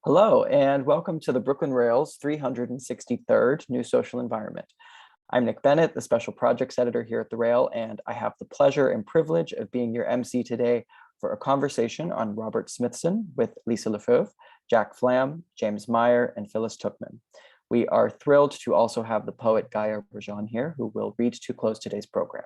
Hello, and welcome to the Brooklyn Rail's 363rd New Social Environment. I'm Nick Bennett, the Special Projects Editor here at the Rail, and I have the pleasure and privilege of being your MC today for a conversation on Robert Smithson with Lisa Le Feuvre, Jack Flam, James Meyer, and Phyllis Tuchman. We are thrilled to also have the poet Gaia Rajan here, who will read to close today's program.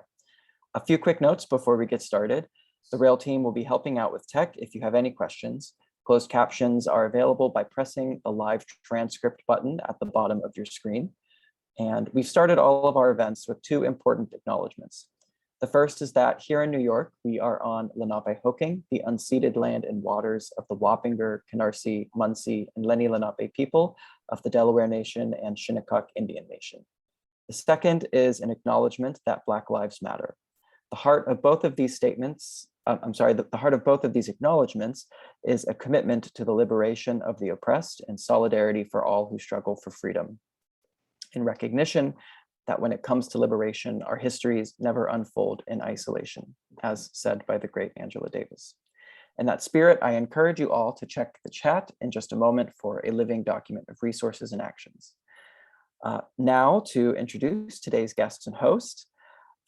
A few quick notes before we get started. The Rail team will be helping out with tech if you have any questions. Closed captions are available by pressing the live transcript button at the bottom of your screen. And we've started all of our events with two important acknowledgements. The first is that here in New York, we are on Lenape-Hoking, the unceded land and waters of the Wappinger, Canarsie, Munsee, and Lenni Lenape people of the Delaware Nation and Shinnecock Indian Nation. The second is an acknowledgement that Black Lives Matter. The heart of both of these statements, the heart of both of these acknowledgements is a commitment to the liberation of the oppressed and solidarity for all who struggle for freedom. In recognition that when it comes to liberation, our histories never unfold in isolation, as said by the great Angela Davis. In that spirit, I encourage you all to check the chat in just a moment for a living document of resources and actions. Now to introduce today's guests and host.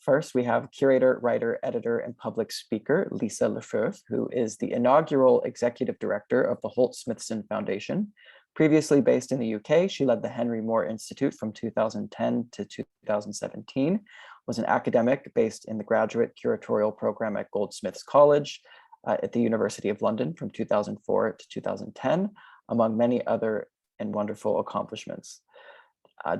First, we have curator, writer, editor, and public speaker, Lisa Le Feuvre, who is the inaugural executive director of the Holt Smithson Foundation. Previously based in the UK, she led the Henry Moore Institute from 2010 to 2017, was an academic based in the graduate curatorial program at Goldsmiths College at the University of London from 2004 to 2010, among many other and wonderful accomplishments.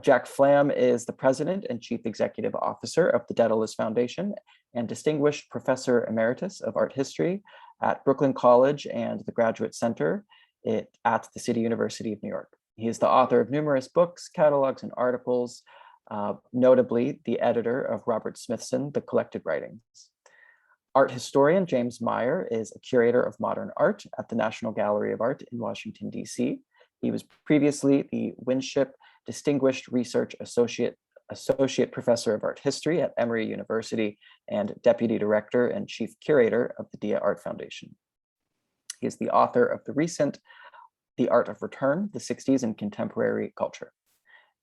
Jack Flam is the president and chief executive officer of the Dedalus Foundation and distinguished professor emeritus of art history at Brooklyn College and the Graduate Center at the City University of New York. He is the author of numerous books, catalogs, and articles, notably the editor of Robert Smithson, The Collected Writings. Art historian James Meyer is a curator of modern art at the National Gallery of Art in Washington, D.C. He was previously the Winship Distinguished Research Associate Professor of Art History at Emory University and Deputy Director and Chief Curator of the Dia Art Foundation. He is the author of the recent The Art of Return, the 60s in Contemporary Culture.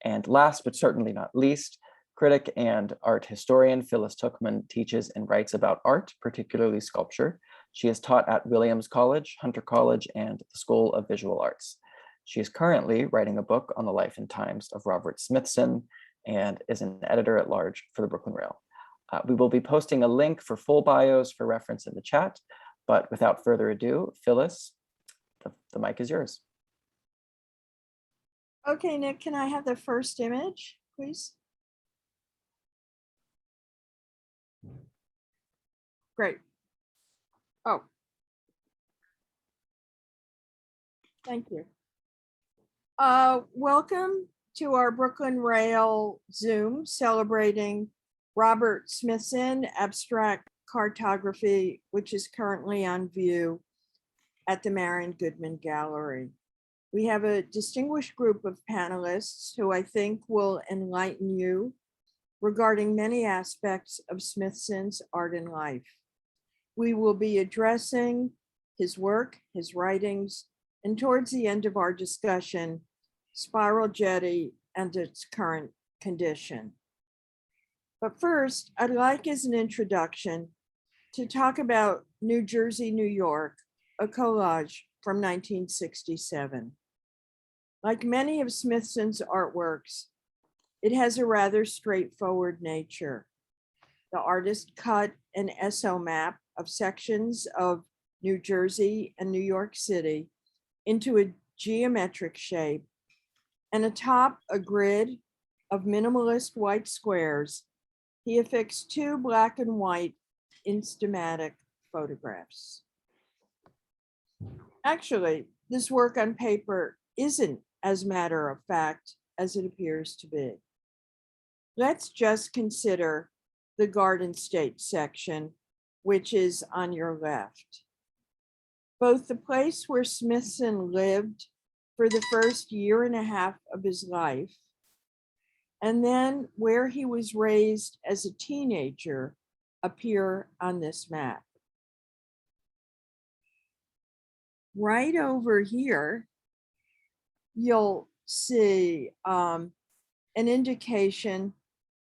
And last but certainly not least, critic and art historian Phyllis Tuchman teaches and writes about art, particularly sculpture. She has taught at Williams College, Hunter College, and the School of Visual Arts. She is currently writing a book on the life and times of Robert Smithson and is an editor at large for the Brooklyn Rail. We will be posting a link for full bios for reference in the chat, but without further ado, Phyllis, the mic is yours. Okay, Nick, can I have the first image, please? Great. Oh. Thank you. Welcome to our Brooklyn Rail Zoom celebrating Robert Smithson abstract cartography, which is currently on view at the Marion Goodman Gallery. We have a distinguished group of panelists who I think will enlighten you regarding many aspects of Smithson's art and life. We will be addressing his work, his writings, and towards the end of our discussion, Spiral Jetty and its current condition. But first, I'd like as an introduction to talk about New Jersey, New York, a collage from 1967. Like many of Smithson's artworks, it has a rather straightforward nature. The artist cut an SO map of sections of New Jersey and New York City into a geometric shape, and atop a grid of minimalist white squares, he affixed two black and white instamatic photographs. Actually, this work on paper isn't as matter of fact as it appears to be. Let's just consider the Garden State section, which is on your left. Both the place where Smithson lived for the first year and a half of his life, and then where he was raised as a teenager, appear on this map. Right over here you'll see an indication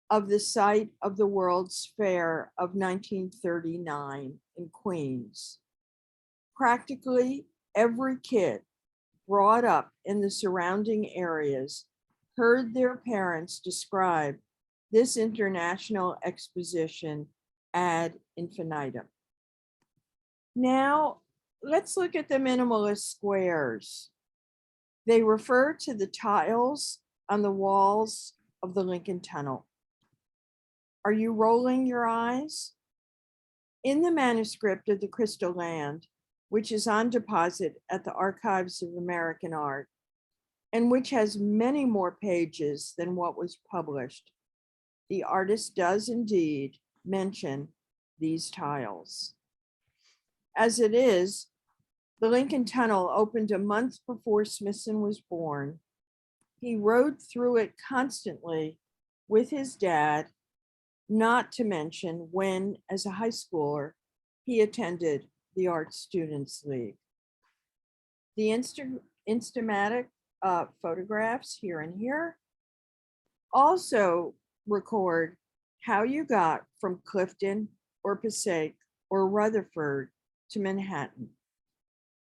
of the site of the World's Fair of 1939 in Queens. Practically every kid brought up in the surrounding areas heard their parents describe this international exposition ad infinitum. Now, let's look at the minimalist squares. They refer to the tiles on the walls of the Lincoln Tunnel. Are you rolling your eyes? In the manuscript of the Crystal Land, which is on deposit at the Archives of American Art, and which has many more pages than what was published, the artist does indeed mention these tiles. As it is, the Lincoln Tunnel opened a month before Smithson was born. He rode through it constantly with his dad, not to mention when, as a high schooler, he attended the Art Students League. The Instamatic photographs here and here also record how you got from Clifton or Passaic or Rutherford to Manhattan.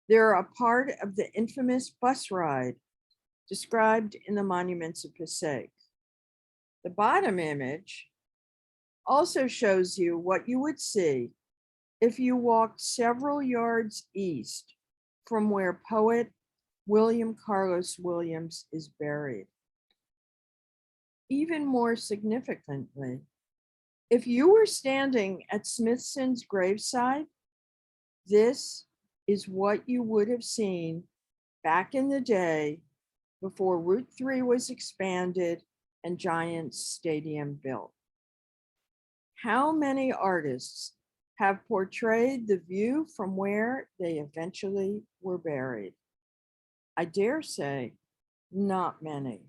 They're a part of the infamous bus ride described in the Monuments of Passaic. The bottom image also shows you what you would see if you walked several yards east from where poet William Carlos Williams is buried. Even more significantly, if you were standing at Smithson's graveside, this is what you would have seen back in the day before Route 3 was expanded and Giants Stadium built. How many artists have portrayed the view from where they eventually were buried? I dare say, not many.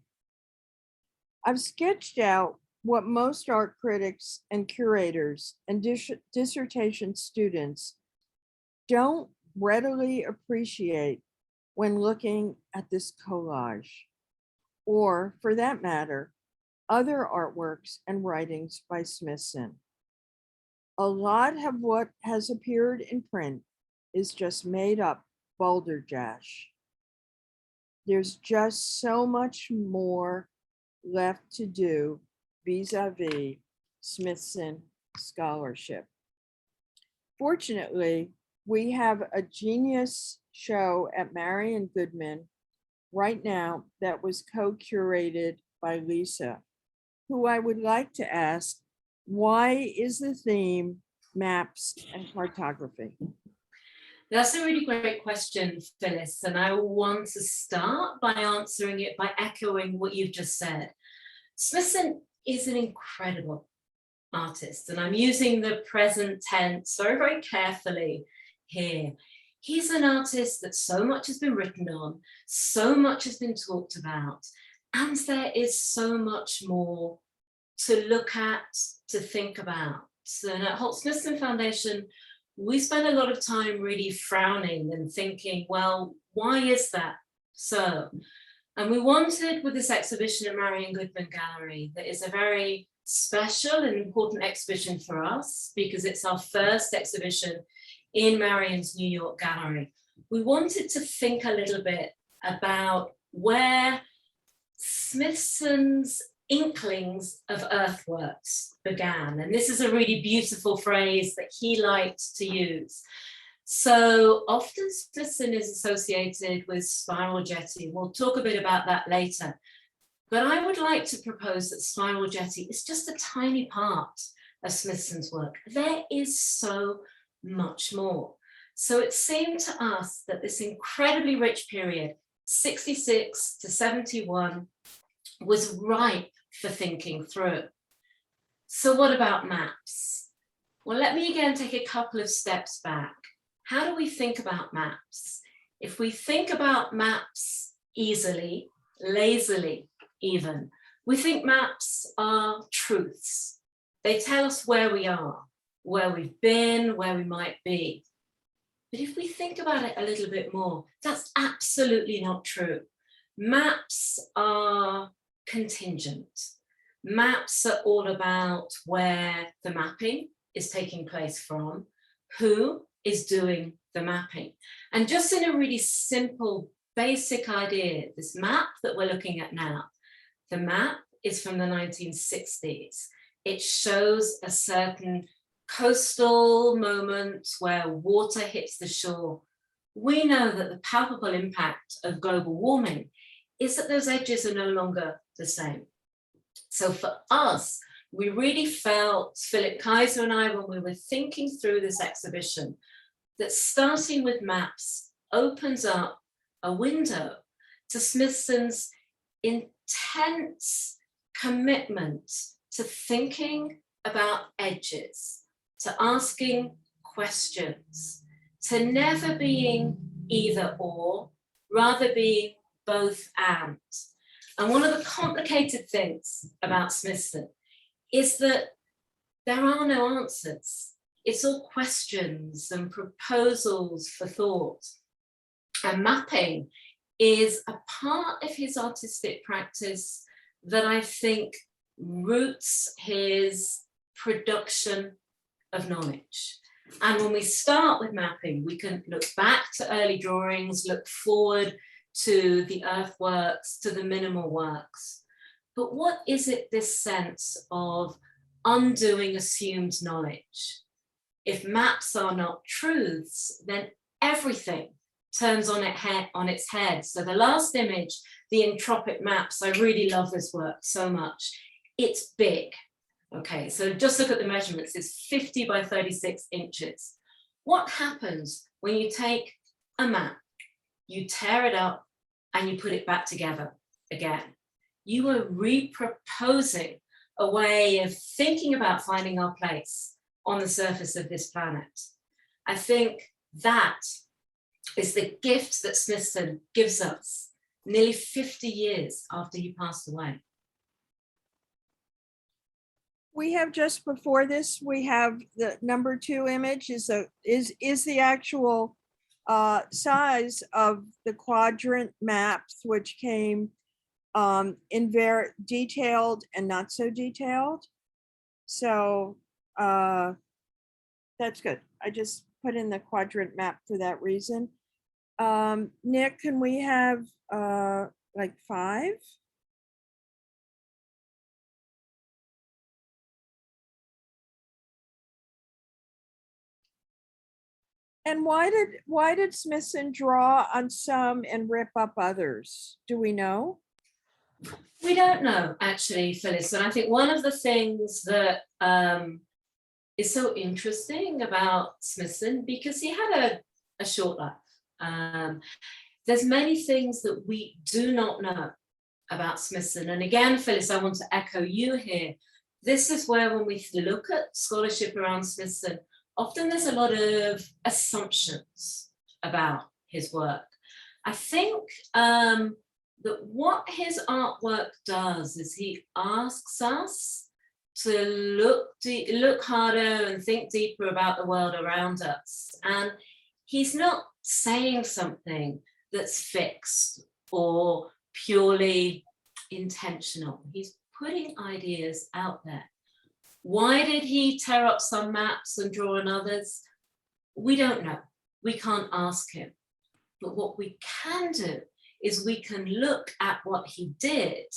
I've sketched out what most art critics and curators and dissertation students don't readily appreciate when looking at this collage, or for that matter, other artworks and writings by Smithson. A lot of what has appeared in print is just made up balderdash. There's just so much more left to do vis-a-vis Smithson scholarship. Fortunately, we have a genius show at Marion Goodman right now that was co-curated by Lisa, who I would like to ask, why is the theme maps and cartography? That's a really great question, Phyllis, and I want to start by answering it by echoing what you've just said. Smithson is an incredible artist, and I'm using the present tense very, very carefully here. He's an artist that so much has been written on, so much has been talked about, and there is so much more to look at, to think about. So at Holt Smithson Foundation, we spend a lot of time really frowning and thinking, well, why is that so? And we wanted, with this exhibition at Marion Goodman Gallery, that is a very special and important exhibition for us because it's our first exhibition in Marion's New York gallery. We wanted to think a little bit about where Smithson's inklings of earthworks began. And this is a really beautiful phrase that he liked to use. So often Smithson is associated with spiral jetty. We'll talk a bit about that later. But I would like to propose that spiral jetty is just a tiny part of Smithson's work. There is so much more. So it seemed to us that this incredibly rich period, 66 to 71, was ripe for thinking through. So what about maps? Well, let me again take a couple of steps back. How do we think about maps? If we think about maps easily, lazily even, we think maps are truths. They tell us where we are, where we've been, where we might be. But if we think about it a little bit more, that's absolutely not true. Maps are contingent. Maps are all about where the mapping is taking place from, who is doing the mapping. And just in a really simple, basic idea, this map that we're looking at now, the map is from the 1960s. It shows a certain coastal moment where water hits the shore. We know that the palpable impact of global warming is that those edges are no longer the same. So for us, we really felt, Philip Kaiser and I, when we were thinking through this exhibition, that starting with maps opens up a window to Smithson's intense commitment to thinking about edges, to asking questions, to never being either or, rather being both and. And one of the complicated things about Smithson is that there are no answers. It's all questions and proposals for thought. And mapping is a part of his artistic practice that I think roots his production of knowledge. And when we start with mapping, we can look back to early drawings, look forward to the earthworks, to the minimal works. But what is it, this sense of undoing assumed knowledge? If maps are not truths, then everything turns on its head. So the last image, the Entropic Maps, I really love this work so much. It's big. Okay, so just look at the measurements. It's 50 by 36 inches. What happens when you take a map, you tear it up, and you put it back together again? You are reproposing a way of thinking about finding our place on the surface of this planet. I think that is the gift that Smithson gives us nearly 50 years after he passed away. We have just before this, we have the number 2 image is the actual size of the quadrant maps, which came in very detailed and not so detailed. So that's good. I just put in the quadrant map for that reason. Nick, can we have like 5? And why did Smithson draw on some and rip up others? Do we know? We don't know, actually, Phyllis. And I think one of the things that is so interesting about Smithson, because he had a short life. There's many things that we do not know about Smithson. And again, Phyllis, I want to echo you here. This is where when we look at scholarship around Smithson, often there's a lot of assumptions about his work. I think that what his artwork does is he asks us to look harder and think deeper about the world around us. And he's not saying something that's fixed or purely intentional. He's putting ideas out there. Why did he tear up some maps and draw on others? We don't know. We can't ask him. But what we can do is we can look at what he did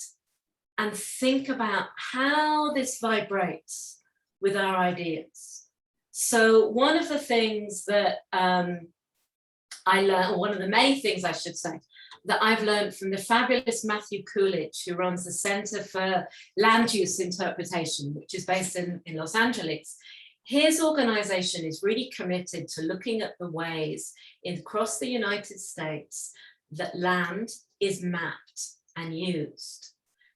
and think about how this vibrates with our ideas. So one of the things that I learned, or one of the many things I should say, that I've learned from the fabulous Matthew Coolidge, who runs the Center for Land Use Interpretation, which is based in Los Angeles. His organization is really committed to looking at the ways across the United States that land is mapped and used.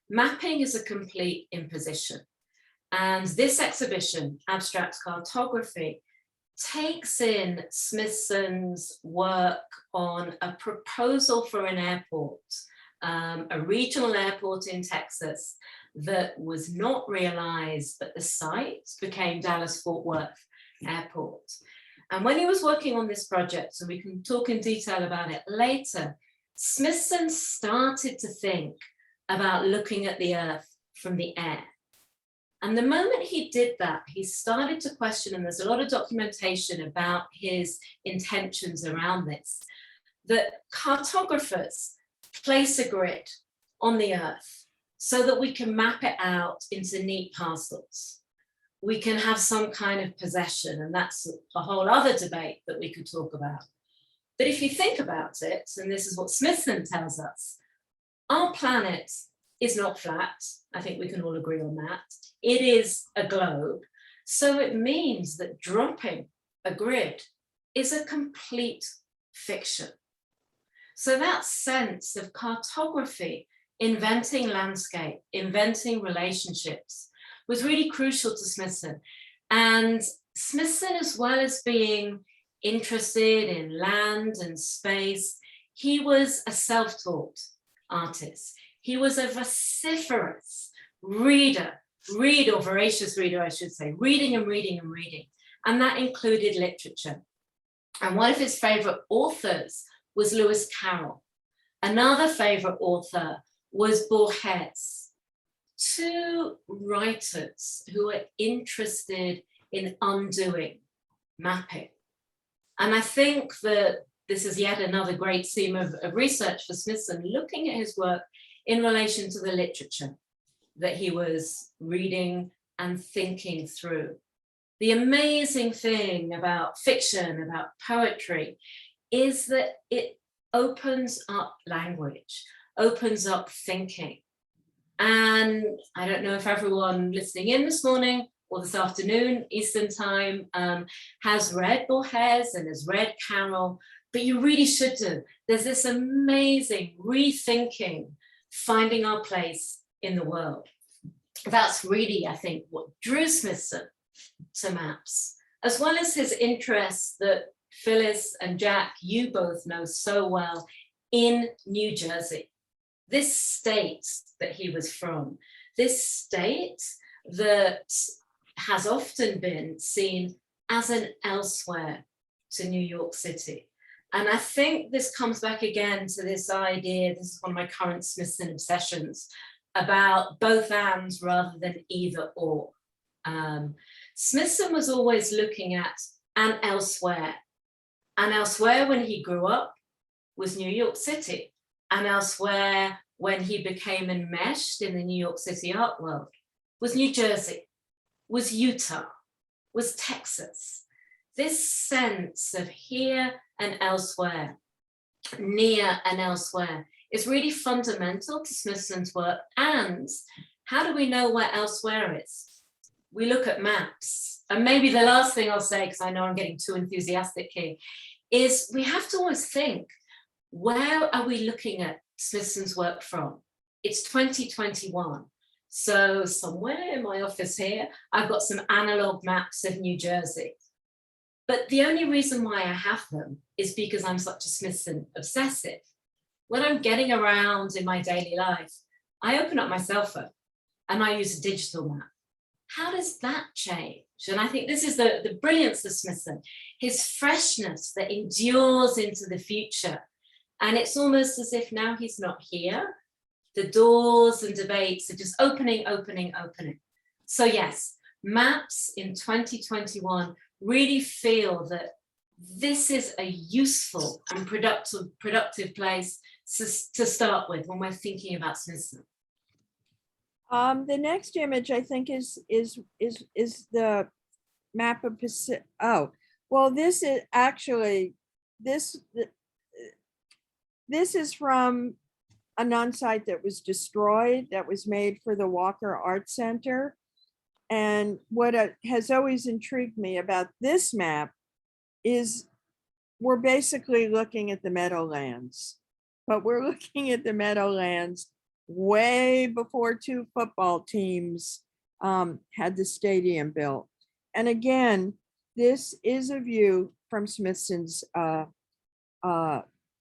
Mapping is a complete imposition. And this exhibition, Abstract Cartography, takes in Smithson's work on a proposal for an airport, a regional airport in Texas that was not realized, but the site became Dallas-Fort Worth Airport. And when he was working on this project, so we can talk in detail about it later, Smithson started to think about looking at the earth from the air. And the moment he did that, he started to question, and there's a lot of documentation about his intentions around this, that cartographers place a grid on the earth so that we can map it out into neat parcels. We can have some kind of possession, and that's a whole other debate that we could talk about. But if you think about it, and this is what Smithson tells us, our planet is not flat. I think we can all agree on that. It is a globe. So it means that dropping a grid is a complete fiction. So that sense of cartography, inventing landscape, inventing relationships, was really crucial to Smithson. And Smithson, as well as being interested in land and space, he was a self-taught artist. He was a vociferous reader, voracious reader, I should say, reading and reading and reading. And that included literature. And one of his favorite authors was Lewis Carroll. Another favorite author was Borges. Two writers who were interested in undoing, mapping. And I think that this is yet another great theme of research for Smithson, looking at his work in relation to the literature that he was reading and thinking through. The amazing thing about fiction, about poetry, is that it opens up language, opens up thinking. And I don't know if everyone listening in this morning or this afternoon, Eastern time, has read Borges and has read Carroll, but you really should do. There's this amazing rethinking, finding our place in the world. That's really, I think, what drew Smithson to maps, as well as his interest that Phyllis and Jack, you both know so well, in New Jersey. This state that he was from, this state that has often been seen as an elsewhere to New York City. And I think this comes back again to this idea, this is one of my current Smithson obsessions, about both ands rather than either or. Smithson was always looking at an elsewhere. And elsewhere when he grew up was New York City. And elsewhere when he became enmeshed in the New York City art world was New Jersey, was Utah, was Texas. This sense of here and elsewhere, near and elsewhere, is really fundamental to Smithson's work. And how do we know where elsewhere is? We look at maps. And maybe the last thing I'll say, because I know I'm getting too enthusiastic here, is we have to always think, where are we looking at Smithson's work from? It's 2021. So somewhere in my office here, I've got some analog maps of New Jersey. But the only reason why I have them is because I'm such a Smithson obsessive. When I'm getting around in my daily life, I open up my cell phone and I use a digital map. How does that change? And I think this is the brilliance of Smithson, his freshness that endures into the future. And it's almost as if now he's not here. The doors and debates are just opening. So yes, maps in 2021 really feel that this is a useful and productive place to start with when we're thinking about Smithson. The next image I think is the map of Pacific. Oh, well, this is actually this is from a non-site that was destroyed, that was made for the Walker Art Center. And what has always intrigued me about this map is we're basically looking at the Meadowlands, but we're looking at the Meadowlands way before two football teams had the stadium built. And again, this is a view from Smithson's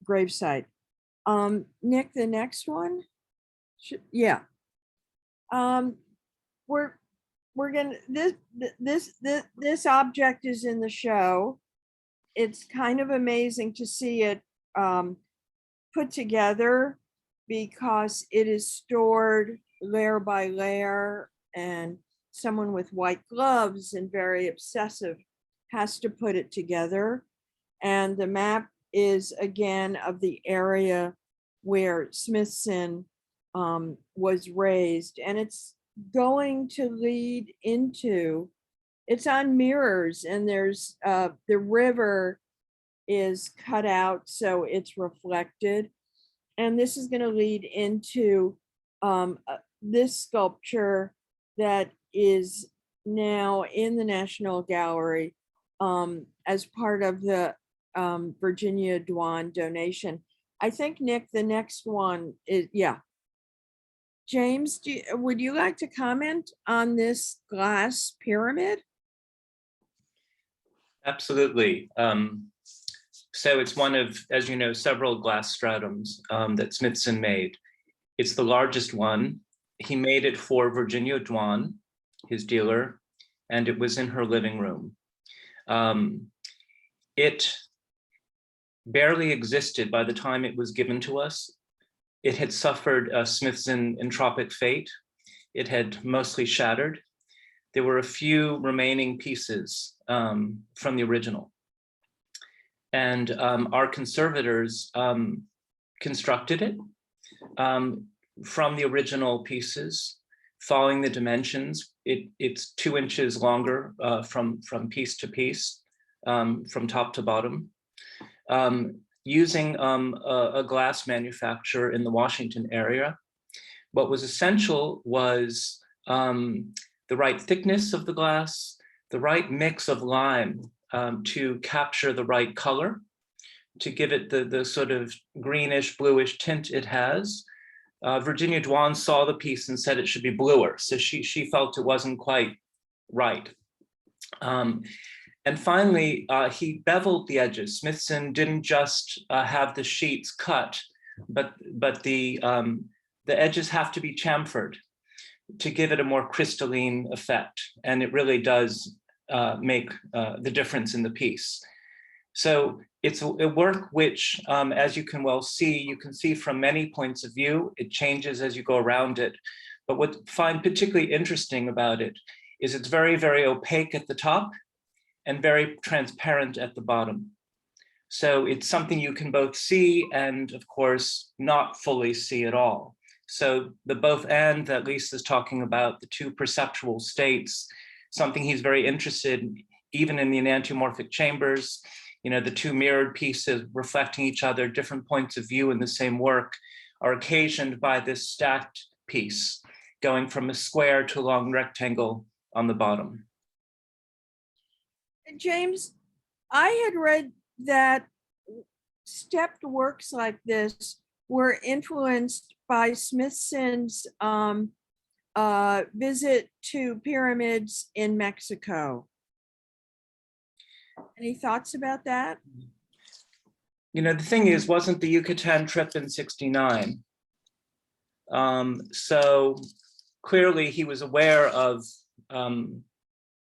gravesite. Nick, the next one. Yeah. We're gonna, this object is in the show. It's kind of amazing to see it put together because it is stored layer by layer, and someone with white gloves and very obsessive has to put it together. And the map is again of the area where Smithson was raised, and it's going to lead into, it's on mirrors, and there's the river is cut out so it's reflected. And this is going to lead into this sculpture that is now in the National Gallery as part of the Virginia Dwan donation. I think, Nick, the next one is, yeah. James, would you like to comment on this glass pyramid? Absolutely. So it's one of, as you know, several glass stratums that Smithson made. It's the largest one. He made it for Virginia Dwan, his dealer, and it was in her living room. It barely existed by the time it was given to us. It had suffered a Smithson entropic fate. It had mostly shattered. There were a few remaining pieces from the original. And our conservators constructed it from the original pieces, following the dimensions. It's 2 inches longer from piece to piece, from top to bottom, using a glass manufacturer in the Washington area. What was essential was the right thickness of the glass, the right mix of lime to capture the right color, to give it the sort of greenish, bluish tint it has. Virginia Dwan saw the piece and said it should be bluer, so she felt it wasn't quite right. And finally, he beveled the edges. Smithson didn't just have the sheets cut, but the edges have to be chamfered to give it a more crystalline effect. And it really does make the difference in the piece. So it's a work which, as you can well see, you can see from many points of view. It changes as you go around it. But what I find particularly interesting about it is it's very, very opaque at the top and very transparent at the bottom. So it's something you can both see and, of course, not fully see at all. So the both and that Lisa's talking about, the two perceptual states, something he's very interested in, even in the enantiomorphic chambers, you know, the two mirrored pieces reflecting each other, different points of view in the same work, are occasioned by this stacked piece going from a square to a long rectangle on the bottom. James, I had read that stepped works like this were influenced by Smithson's visit to pyramids in Mexico. Any thoughts about that? You know, the thing is, wasn't the Yucatan trip in '69? So clearly he was aware of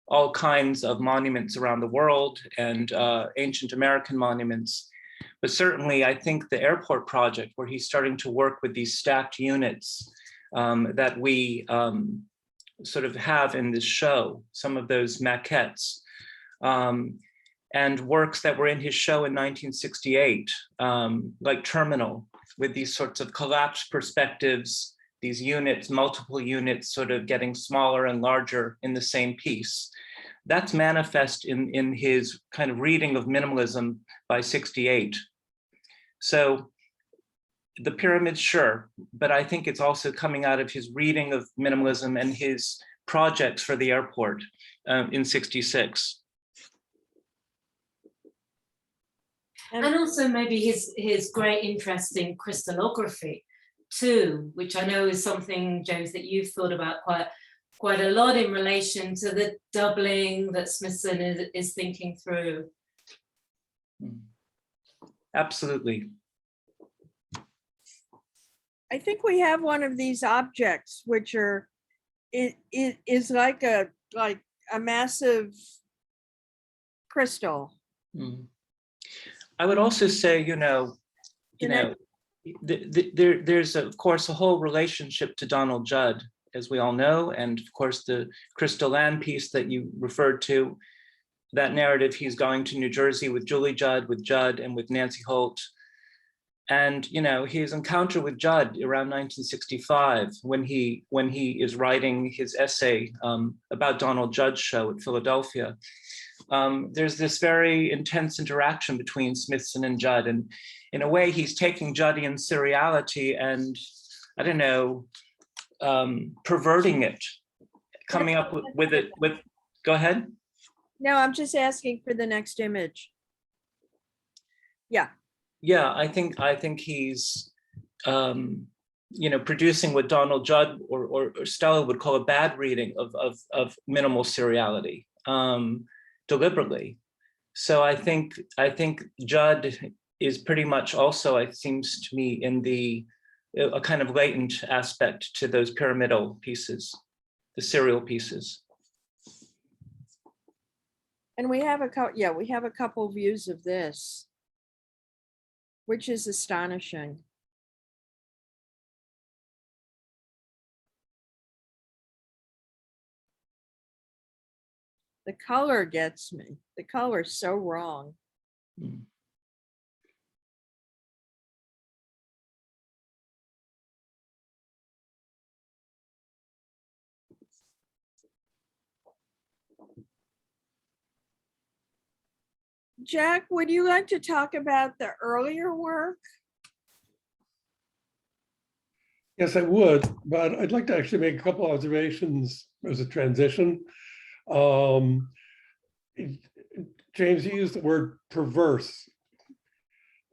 all kinds of monuments around the world and ancient American monuments. But certainly I think the airport project, where he's starting to work with these stacked units that we sort of have in this show, some of those maquettes, and works that were in his show in 1968, like Terminal, with these sorts of collapsed perspectives, these units, multiple units sort of getting smaller and larger in the same piece. That's manifest in his kind of reading of minimalism by '68. So the pyramids, sure, but I think it's also coming out of his reading of minimalism and his projects for the airport in '66. And also maybe his great interest in crystallography too, which I know is something, James, that you've thought about quite a lot in relation to the doubling that Smithson is thinking through. I Absolutely. think we have one of these objects, which are, it is like a massive crystal. I would also say, there's of course a whole relationship to Donald Judd, as we all know, and of course the Crystal Land piece that you referred to, that narrative, he's going to New Jersey with Julie Judd, and with Nancy Holt. And his encounter with Judd around 1965, when he is writing his essay about Donald Judd's show at Philadelphia. There's this very intense interaction between Smithson and Judd, and in a way he's taking Juddian seriality and, I don't know, perverting it, coming up with it. Go ahead. No, I'm just asking for the next image. Yeah. Yeah, I think he's, producing what Donald Judd or Stella would call a bad reading of minimal seriality, deliberately. So I think Judd is pretty much also, it seems to me, in a kind of latent aspect to those pyramidal pieces, the serial pieces. And we have a couple views of this, which is astonishing. The color gets me. The color's so wrong. Mm. Jack, would you like to talk about the earlier work? Yes, I would, but I'd like to actually make a couple observations as a transition. James, you used the word perverse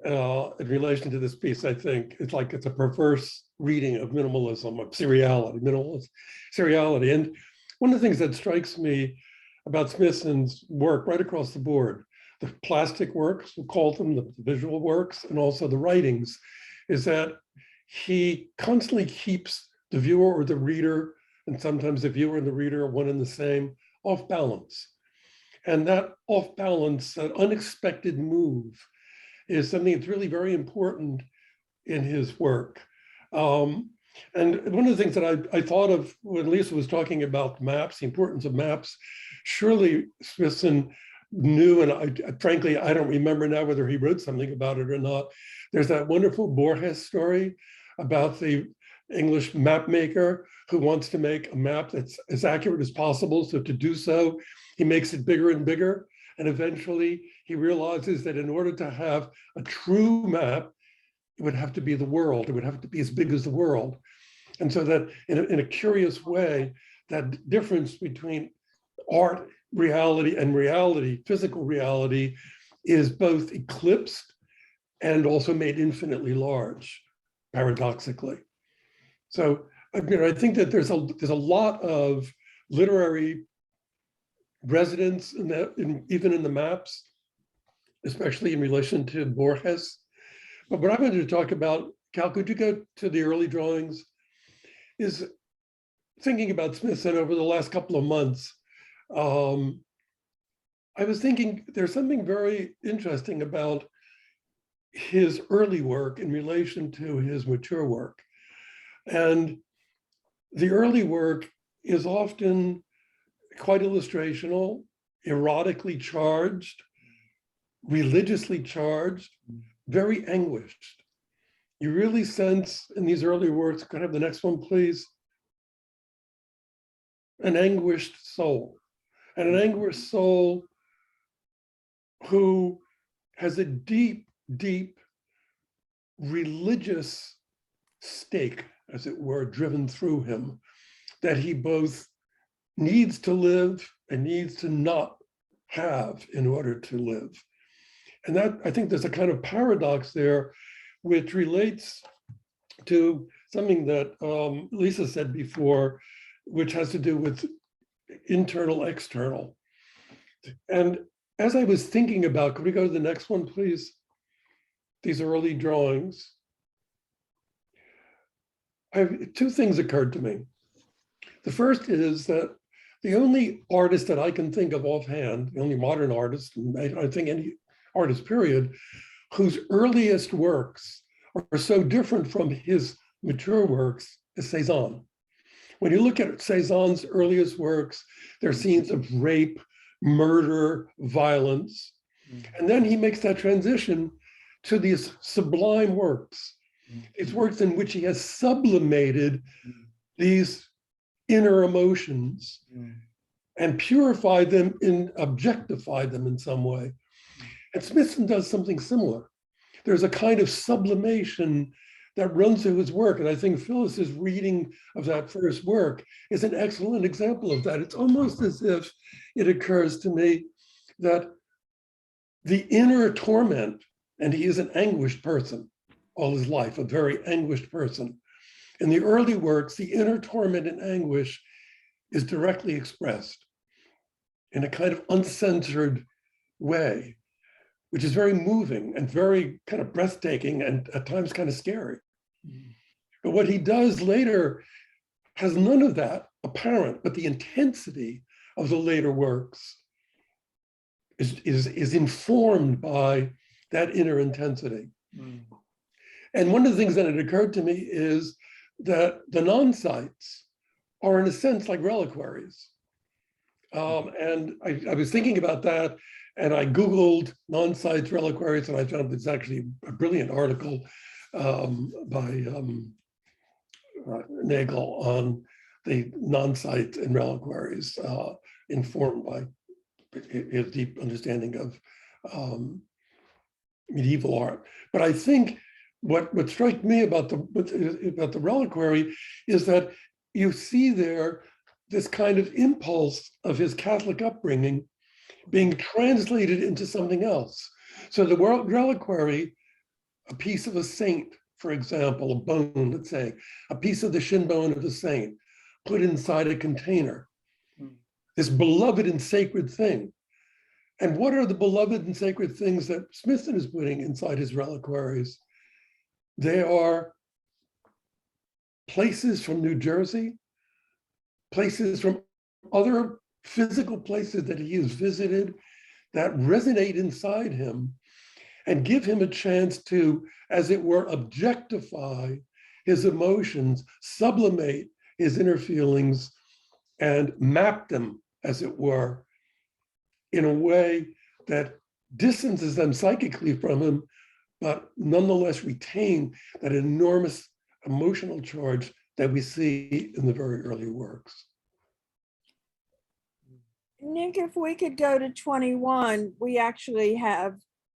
in relation to this piece. I think it's like it's a perverse reading of minimalism, of seriality, seriality. And one of the things that strikes me about Smithson's work right across the board, the plastic works, we'll call them, the visual works, and also the writings, is that he constantly keeps the viewer or the reader, and sometimes the viewer and the reader are one and the same, off balance. And that off balance, that unexpected move, is something that's really very important in his work. And one of the things that I thought of when Lisa was talking about maps, the importance of maps, surely Smithson knew, and frankly, I don't remember now whether he wrote something about it or not. There's that wonderful Borges story about the English map maker who wants to make a map that's as accurate as possible. So to do so, he makes it bigger and bigger. And eventually he realizes that in order to have a true map, it would have to be the world. It would have to be as big as the world. And so that in a curious way, that difference between art reality and reality, physical reality, is both eclipsed and also made infinitely large, paradoxically. So I think that there's a lot of literary resonance in that, even in the maps, especially in relation to Borges. But what I wanted to talk about, Cal, could you go to the early drawings, is thinking about Smithson over the last couple of months. I was thinking there's something very interesting about his early work in relation to his mature work. And the early work is often quite illustrational, erotically charged, religiously charged, very anguished. You really sense in these early works, could I have the next one, please? An anguished soul, and an anguished soul who has a deep, deep religious stake, as it were, driven through him, that he both needs to live and needs to not have in order to live. And that, I think there's a kind of paradox there, which relates to something that Lisa said before, which has to do with internal, external. And as I was thinking about, could we go to the next one, please? These early drawings. Two things occurred to me. The first is that the only artist that I can think of offhand, the only modern artist, and I think any artist period, whose earliest works are so different from his mature works is Cézanne. When you look at Cézanne's earliest works, there are scenes of rape, murder, violence. And then he makes that transition to these sublime works, these works in which he has sublimated these inner emotions and purified them and objectified them in some way. And Smithson does something similar. There's a kind of sublimation that runs through his work. And I think Phyllis's reading of that first work is an excellent example of that. It's almost as if it occurs to me that the inner torment, and he is an anguished person all his life, a very anguished person. In the early works, the inner torment and anguish is directly expressed in a kind of uncensored way, which is very moving and very kind of breathtaking and at times kind of scary. But what he does later has none of that apparent, but the intensity of the later works is informed by that inner intensity. And one of the things that had occurred to me is that the non-sites are in a sense like reliquaries. And I was thinking about that, and I Googled non-sites reliquaries, and I found it's actually a brilliant article by Nagel on the non-sites and reliquaries, informed by his deep understanding of medieval art. But I think what struck me about the reliquary is that you see there this kind of impulse of his Catholic upbringing being translated into something else. So the reliquary, a piece of a saint, for example, a bone, let's say, a piece of the shin bone of the saint, put inside a container, this beloved and sacred thing. And what are the beloved and sacred things that Smithson is putting inside his reliquaries? They are places from New Jersey, places from other physical places that he has visited that resonate inside him and give him a chance to, as it were, objectify his emotions, sublimate his inner feelings, and map them, as it were, in a way that distances them psychically from him, but nonetheless retain that enormous emotional charge that we see in the very early works. Nick, if we could go to 21, we actually have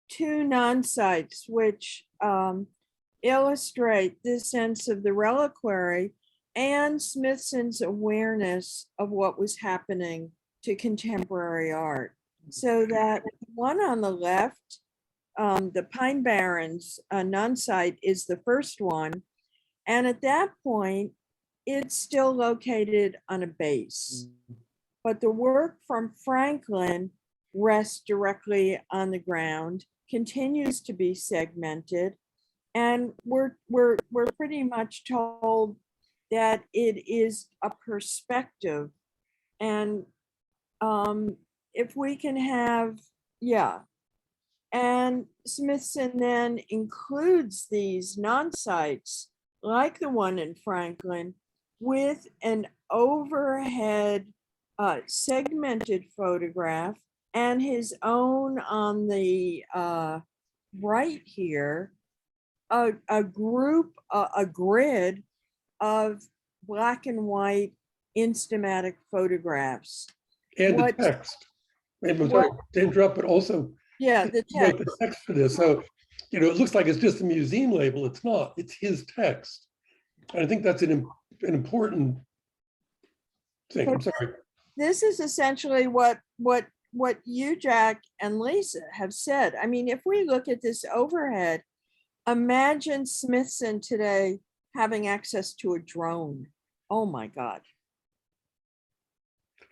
two non-sites which illustrate this sense of the reliquary and Smithson's awareness of what was happening to contemporary art. So that one on the left, the Pine Barrens non-site is the first one. And at that point, it's still located on a base. But the work from Franklin rests directly on the ground, continues to be segmented, and we're pretty much told that it is a perspective. And if we can have, and Smithson then includes these non-sites, like the one in Franklin, with an overhead segmented photograph and his own on the right here, a grid of black and white instamatic photographs. And the text. I'm sorry to interrupt, but also the text. The text for this. So, it looks like it's just a museum label. It's not. It's his text. And I think that's an important thing. I'm sorry. This is essentially what you, Jack, and Lisa have said. I mean, if we look at this overhead, imagine Smithson today having access to a drone. Oh my God.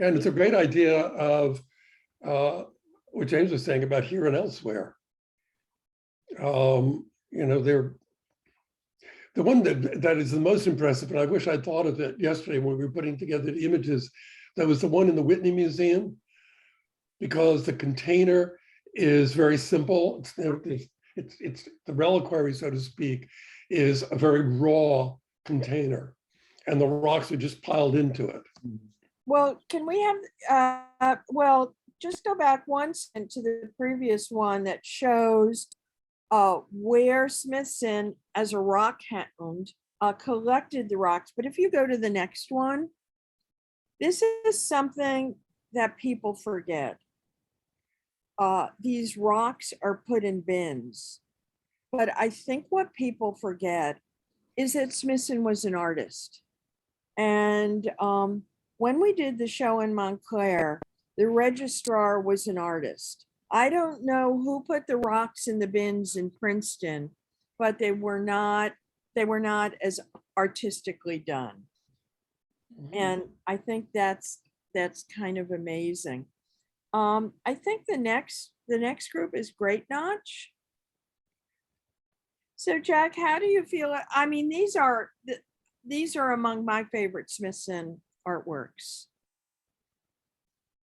And it's a great idea of what James was saying about here and elsewhere. The one that is the most impressive, and I wish I'd thought of it yesterday when we were putting together the images, that was the one in the Whitney Museum, because the container is very simple. It's the reliquary, so to speak, is a very raw container, and the rocks are just piled into it. Well, can we have, well, just go back one second to the previous one that shows where Smithson, as a rock hound, collected the rocks. But if you go to the next one, this is something that people forget. These rocks are put in bins. But I think what people forget is that Smithson was an artist. And when we did the show in Montclair, the registrar was an artist. I don't know who put the rocks in the bins in Princeton, but they were not as artistically done. And I think that's kind of amazing. I think the next group is Great Notch. So Jack, how do you feel? I mean, these are among my favorite Smithson artworks.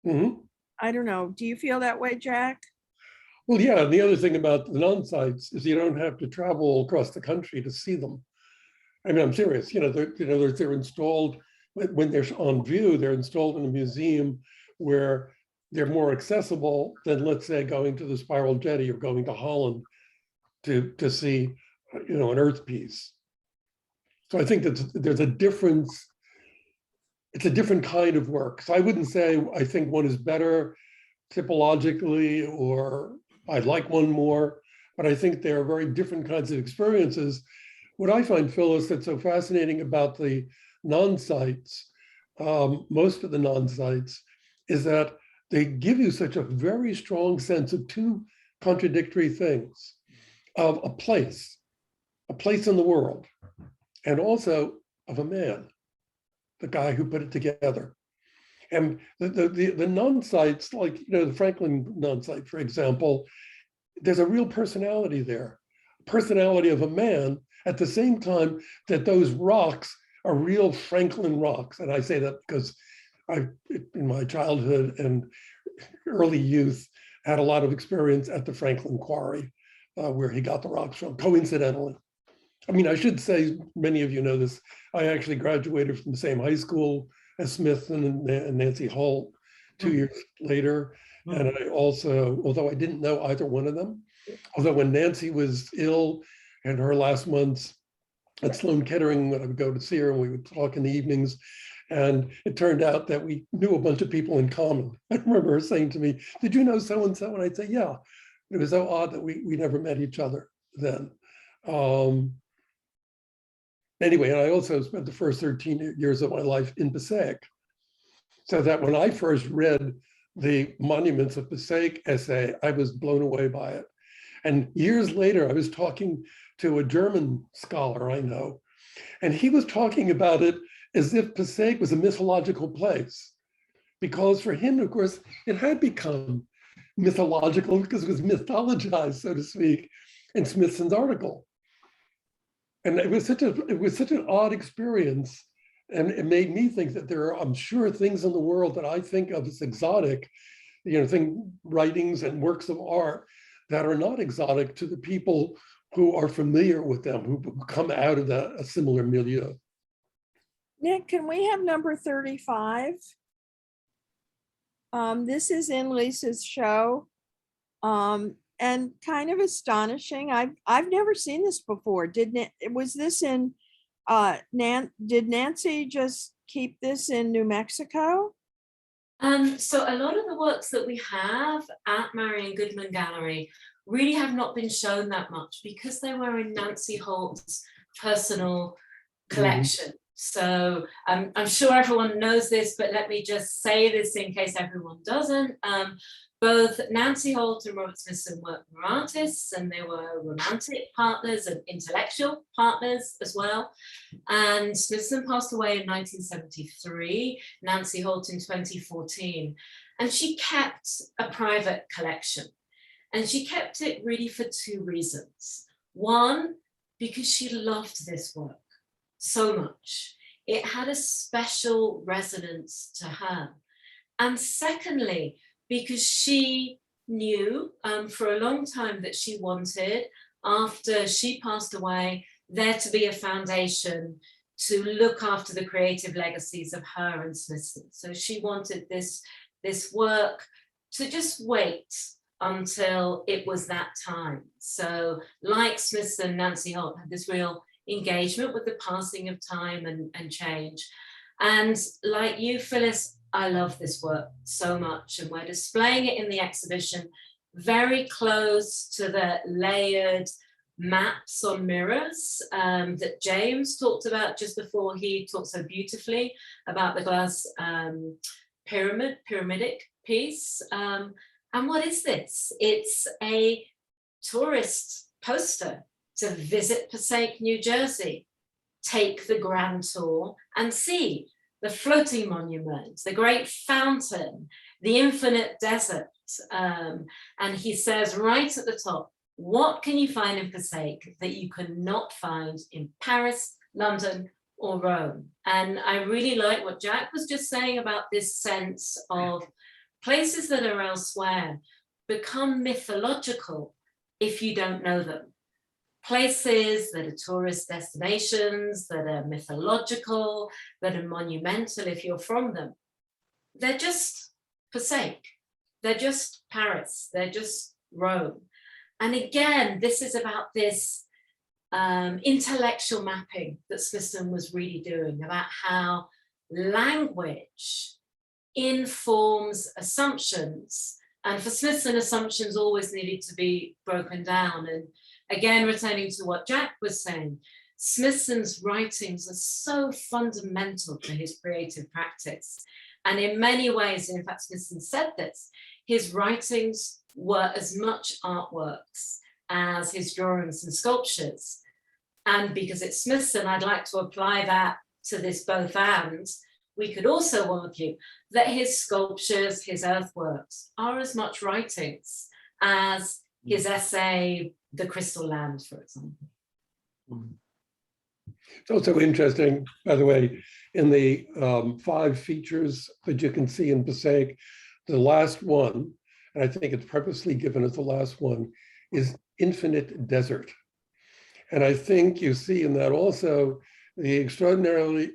Mm-hmm. I don't know. Do you feel that way, Jack? Well, yeah. And the other thing about the non-sites is you don't have to travel across the country to see them. I mean, I'm serious. They're installed when they're on view. They're installed in a museum where they're more accessible than, let's say, going to the Spiral Jetty or going to Holland to see, an earth piece. So I think that there's a difference. It's a different kind of work. So I wouldn't say I think one is better typologically or I like one more, but I think they are very different kinds of experiences. What I find, Phyllis, that's so fascinating about the non-sites, most of the non-sites, is that they give you such a very strong sense of two contradictory things, of a place in the world, and also of a man, the guy who put it together. And the non-sites, like the Franklin non-site, for example, there's a real personality there, personality of a man, at the same time that those rocks are real Franklin rocks. And I say that because I, in my childhood and early youth, had a lot of experience at the Franklin Quarry, where he got the rocks from, coincidentally. I mean, I should say, many of you know this, I actually graduated from the same high school as Smithson and Nancy Holt 2 years later. And I also, although I didn't know either one of them, although when Nancy was ill in her last months at Sloan Kettering, I would go to see her and we would talk in the evenings. And it turned out that we knew a bunch of people in common. I remember her saying to me, "Did you know so-and-so?" And I'd say, "Yeah." It was so odd that we never met each other then. Anyway, and I also spent the first 13 years of my life in Passaic. So that when I first read the Monuments of Passaic essay, I was blown away by it. And years later, I was talking to a German scholar I know, and he was talking about it as if Passaic was a mythological place. Because for him, of course, it had become mythological because it was mythologized, so to speak, in Smithson's article. And it was such an odd experience. And it made me think that there are, I'm sure, things in the world that I think of as exotic, writings and works of art that are not exotic to the people who are familiar with them, who come out of a similar milieu. Nick, can we have number 35? This is in Lisa's show, and kind of astonishing. I've never seen this before. Was this in? Did Nancy just keep this in New Mexico? So a lot of the works that we have at Marion Goodman Gallery really have not been shown that much because they were in Nancy Holt's personal collection. So I'm sure everyone knows this, but let me just say this in case everyone doesn't. Both Nancy Holt and Robert Smithson were artists, and they were romantic partners and intellectual partners as well. And Smithson passed away in 1973, Nancy Holt in 2014. And she kept a private collection. And she kept it really for two reasons. One, because she loved this work so much. It had a special resonance to her. And secondly, because she knew for a long time that she wanted, after she passed away, there to be a foundation to look after the creative legacies of her and Smithson. So she wanted this work to just wait until it was that time. So like Smithson, Nancy Holt had this real engagement with the passing of time and change. And like you, Phyllis, I love this work so much, and we're displaying it in the exhibition very close to the layered maps on mirrors that James talked about just before. He talked so beautifully about the glass pyramidic piece. And what is this? It's a tourist poster to visit Passaic, New Jersey, take the grand tour and see the floating monument, the great fountain, the infinite desert. And he says right at the top, what can you find in Passaic that you cannot find in Paris, London, or Rome? And I really like what Jack was just saying about this sense of places that are elsewhere become mythological if you don't know them. Places that are tourist destinations, that are mythological, that are monumental if you're from them, they're just Passaic, they're just Paris, they're just Rome. And again, this is about this intellectual mapping that Smithson was really doing, about how language informs assumptions. And for Smithson, assumptions always needed to be broken down. And again, returning to what Jack was saying, Smithson's writings are so fundamental to his creative practice. And in many ways, and in fact, Smithson said this, his writings were as much artworks as his drawings and sculptures. And because it's Smithson, I'd like to apply that to this both and. We could also argue that his sculptures, his earthworks, are as much writings as his essay, The Crystal Land, for example. It's also interesting, by the way, in the 5 features that you can see in Passaic, the last one, and I think it's purposely given as the last one, is infinite desert. And I think you see in that also the extraordinary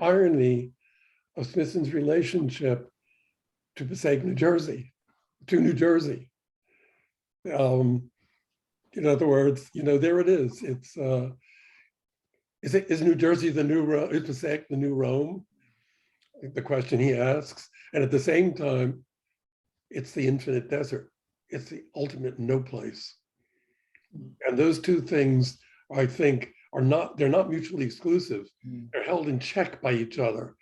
irony of Smithson's relationship to Passaic, New Jersey, to New Jersey. In other words, there it is. It's is New Jersey the new Rome? Is Passaic the new Rome? The question he asks, and at the same time, it's the infinite desert. It's the ultimate no place. And those two things, I think, they're not mutually exclusive. They're held in check by each other.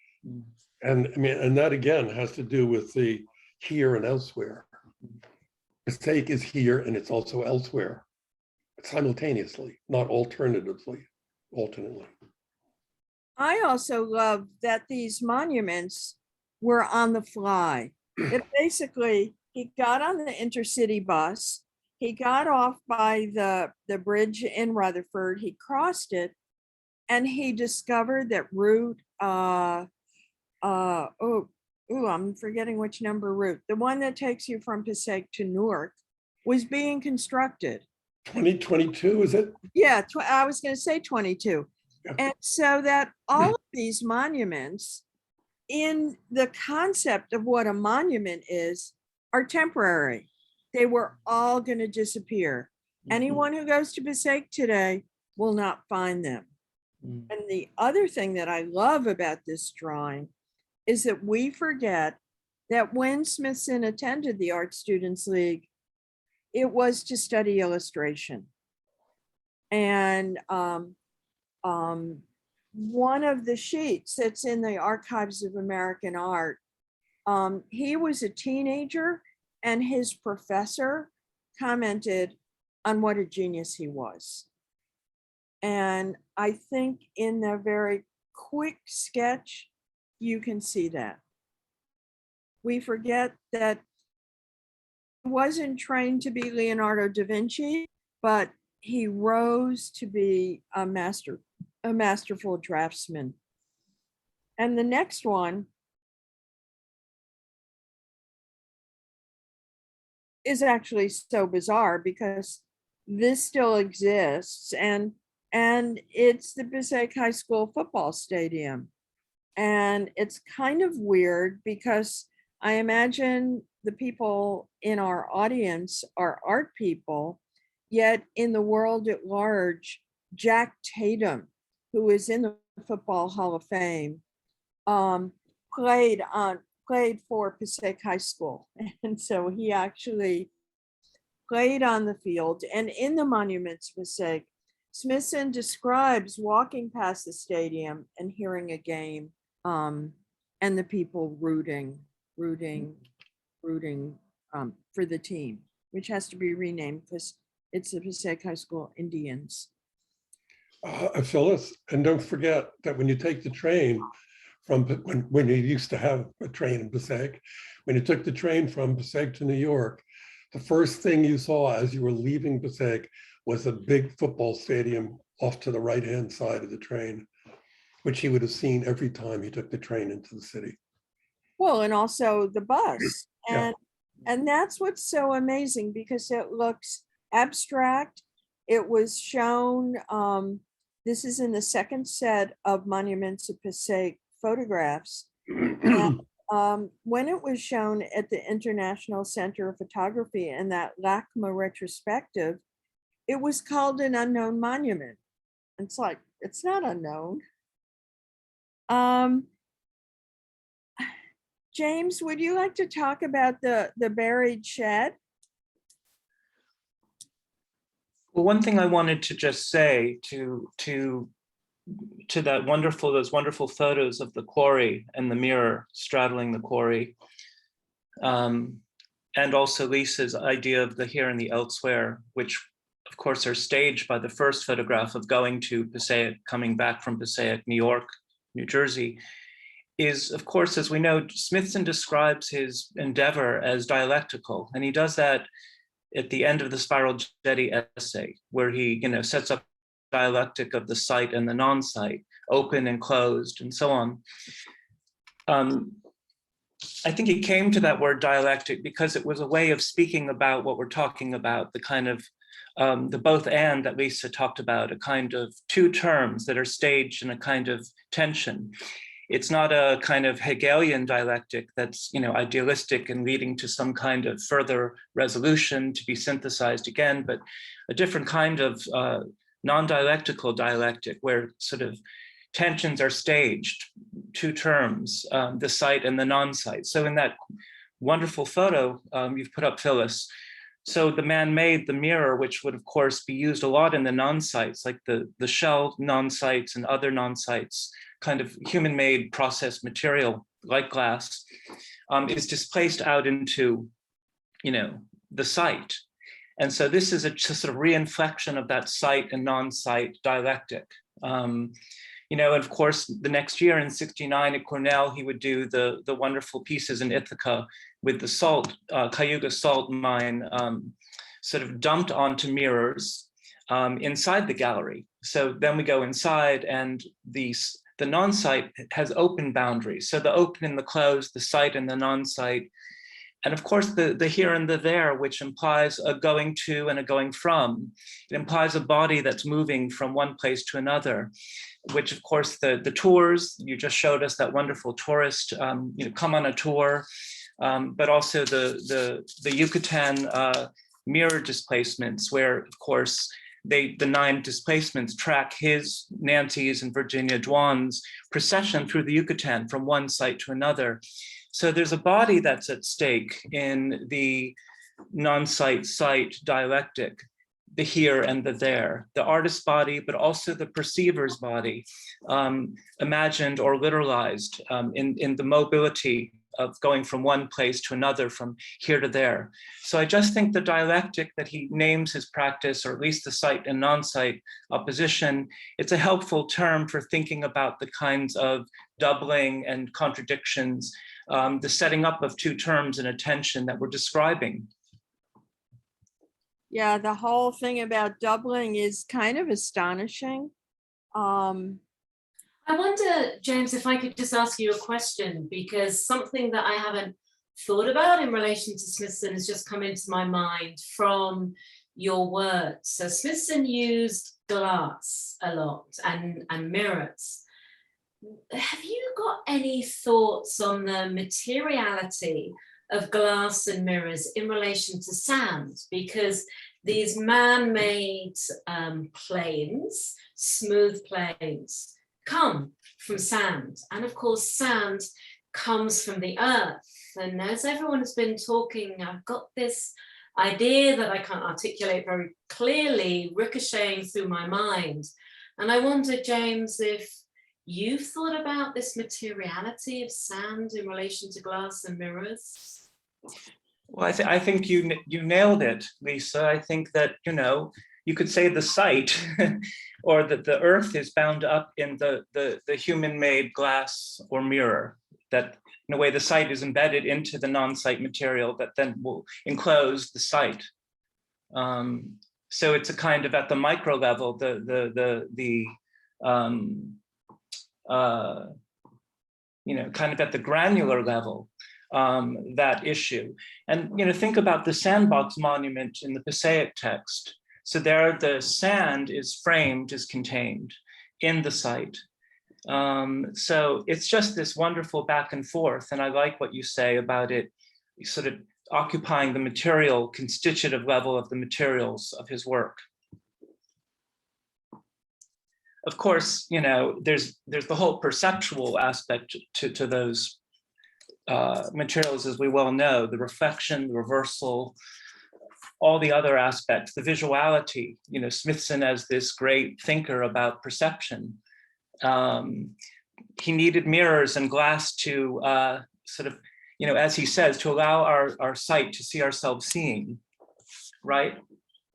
And I mean, and that again has to do with the here and elsewhere. Passaic is here and it's also elsewhere, simultaneously, not alternately. I also love that these monuments were on the fly. It basically, he got on the intercity bus, he got off by the bridge in Rutherford, he crossed it, and he discovered that route, I'm forgetting which number route, the one that takes you from Passaic to Newark, was being constructed. 2022, is it? Yeah, I was going to say 22. Yeah. And so that all of these monuments, in the concept of what a monument is, are temporary. They were all going to disappear. Anyone who goes to Passaic today will not find them. And the other thing that I love about this drawing is that we forget that when Smithson attended the Art Students League, it was to study illustration. And one of the sheets that's in the Archives of American Art, he was a teenager and his professor commented on what a genius he was. And I think in the very quick sketch, you can see that. We forget that he wasn't trained to be Leonardo da Vinci, but he rose to be a masterful draftsman. And the next one is actually so bizarre because this still exists. And And it's the Passaic High School football stadium. And it's kind of weird because I imagine the people in our audience are art people, yet in the world at large, Jack Tatum, who is in the Football Hall of Fame, played for Passaic High School. And so he actually played on the field. And in the monuments Passaic, Smithson describes walking past the stadium and hearing a game, and the people rooting for the team, which has to be renamed because it's the Passaic High School Indians. Phyllis, and don't forget that when you take the train from, when you used to have a train in Passaic, when you took the train from Passaic to New York, the first thing you saw as you were leaving Passaic was a big football stadium off to the right-hand side of the train, which he would have seen every time he took the train into the city. Well, and also the bus. Yeah. And that's what's so amazing because it looks abstract. It was shown, this is in the second set of Monuments of Passaic photographs. And, when it was shown at the International Center of Photography and that LACMA retrospective, it was called an unknown monument. It's like, it's not unknown. James, would you like to talk about the buried shed? Well, one thing I wanted to just say to that those wonderful photos of the quarry and the mirror straddling the quarry, and also Lisa's idea of the here and the elsewhere, which of course are staged by the first photograph of going to Passaic, coming back from Passaic, New York, New Jersey, is, of course, as we know, Smithson describes his endeavor as dialectical, and he does that at the end of the Spiral Jetty essay, where he, sets up dialectic of the site and the non-site, open and closed, and so on. I think he came to that word dialectic because it was a way of speaking about what we're talking about, the kind of the both and that Lisa talked about, a kind of two terms that are staged in a kind of tension. It's not a kind of Hegelian dialectic that's, idealistic and leading to some kind of further resolution to be synthesized again, but a different kind of non-dialectical dialectic where sort of tensions are staged, two terms, the site and the non-site. So in that wonderful photo you've put up, Phyllis, so the man made the mirror, which would of course be used a lot in the non-sites, like the shell non-sites and other non-sites, kind of human-made processed material like glass, is displaced out into, the site. And so this is a sort of re-inflection of that site and non-site dialectic. And of course, the next year in '69 at Cornell, he would do the wonderful pieces in Ithaca with the salt, Cayuga salt mine, sort of dumped onto mirrors inside the gallery. So then we go inside and the non-site has open boundaries. So the open and the closed, the site and the non-site. And of course, the here and the there, which implies a going to and a going from. It implies a body that's moving from one place to another, which of course the tours, you just showed us that wonderful tourist, come on a tour, but also the Yucatan mirror displacements, where of course, the 9 displacements track his, Nancy's, and Virginia Dwan's procession through the Yucatan from one site to another. So there's a body that's at stake in the non-site-site dialectic, the here and the there, the artist's body, but also the perceiver's body, imagined or literalized in the mobility of going from one place to another, from here to there. So I just think the dialectic that he names his practice, or at least the site and non-site opposition, it's a helpful term for thinking about the kinds of doubling and contradictions, the setting up of two terms in a tension that we're describing. Yeah, the whole thing about doubling is kind of astonishing. I wonder, James, if I could just ask you a question, because something that I haven't thought about in relation to Smithson has just come into my mind from your work. So Smithson used glass a lot and mirrors. Have you got any thoughts on the materiality of glass and mirrors in relation to sand? Because these man-made planes, smooth planes, come from sand. And of course, sand comes from the earth. And as everyone has been talking, I've got this idea that I can't articulate very clearly, ricocheting through my mind. And I wonder, James, if you've thought about this materiality of sand in relation to glass and mirrors? Well, I think you nailed it, Lisa. I think that, you could say the site or that the earth is bound up in the human-made glass or mirror, that in a way the site is embedded into the non-site material that then will enclose the site. So it's a kind of at the micro level, kind of at the granular level, that issue. And think about the sandbox monument in the Passaic text. So there the sand is framed, is contained in the site. So it's just this wonderful back and forth. And I like what you say about it sort of occupying the material, constitutive level of the materials of his work. Of course, there's the whole perceptual aspect to those materials, as we well know, the reflection, the reversal, all the other aspects, the visuality, Smithson as this great thinker about perception. He needed mirrors and glass to sort of, as he says, to allow our sight to see ourselves seeing, right?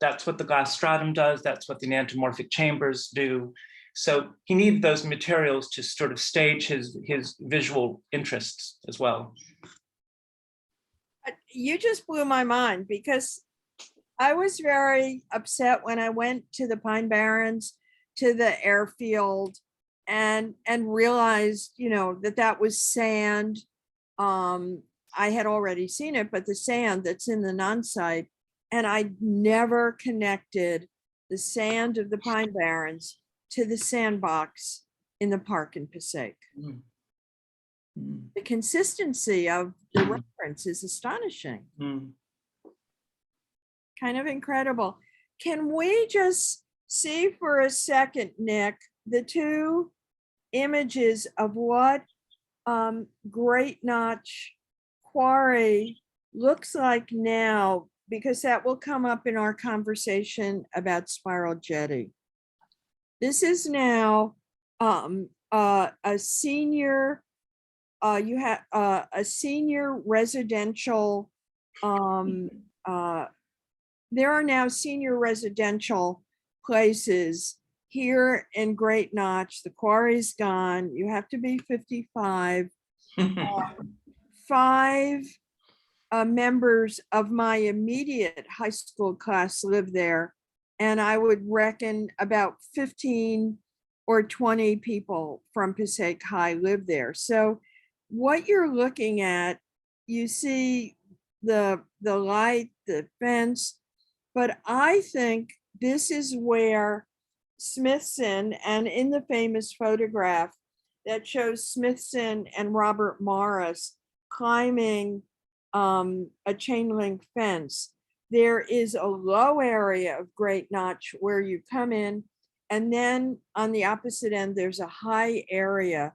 That's what the glass stratum does. That's what the enantiomorphic chambers do. So he needed those materials to sort of stage his visual interests as well. You just blew my mind, because I was very upset when I went to the Pine Barrens, to the airfield, and realized, that was sand. I had already seen it, but the sand that's in the non-site, and I never connected the sand of the Pine Barrens to the sandbox in the park in Passaic. The consistency of the reference is astonishing. Kind of incredible. Can we just see for a second, Nick, the two images of what Great Notch Quarry looks like now, because that will come up in our conversation about Spiral Jetty. This is now a senior, you have a senior residential, there are now senior residential places here in Great Notch. The quarry's gone. You have to be 55. 5 members of my immediate high school class live there. And I would reckon about 15 or 20 people from Passaic High live there. So what you're looking at, you see the light, the fence, but I think this is where Smithson, and in the famous photograph that shows Smithson and Robert Morris climbing a chain link fence, there is a low area of Great Notch where you come in, and then on the opposite end, there's a high area.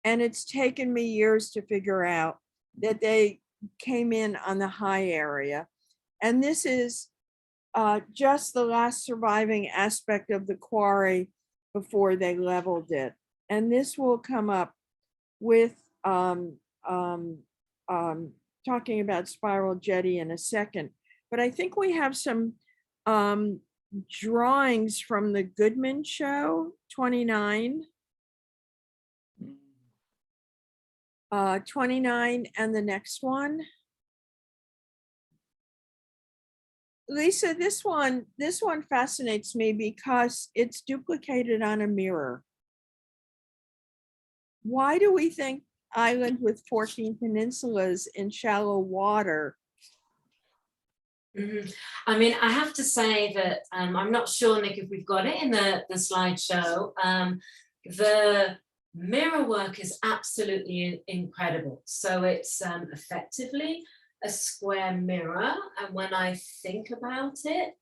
And it's taken me years to figure out that they came in on the high area. And this is just the last surviving aspect of the quarry before they leveled it. And this will come up with talking about Spiral Jetty in a second. But I think we have some drawings from the Goodman show, 29. 29 and the next one. Lisa, this one fascinates me because it's duplicated on a mirror. Why do we think island with 14 peninsulas in shallow water Mhm. I mean, I have to say that I'm not sure, Nick, if we've got it in the slideshow. The mirror work is absolutely incredible. So it's effectively a square mirror. And when I think about it,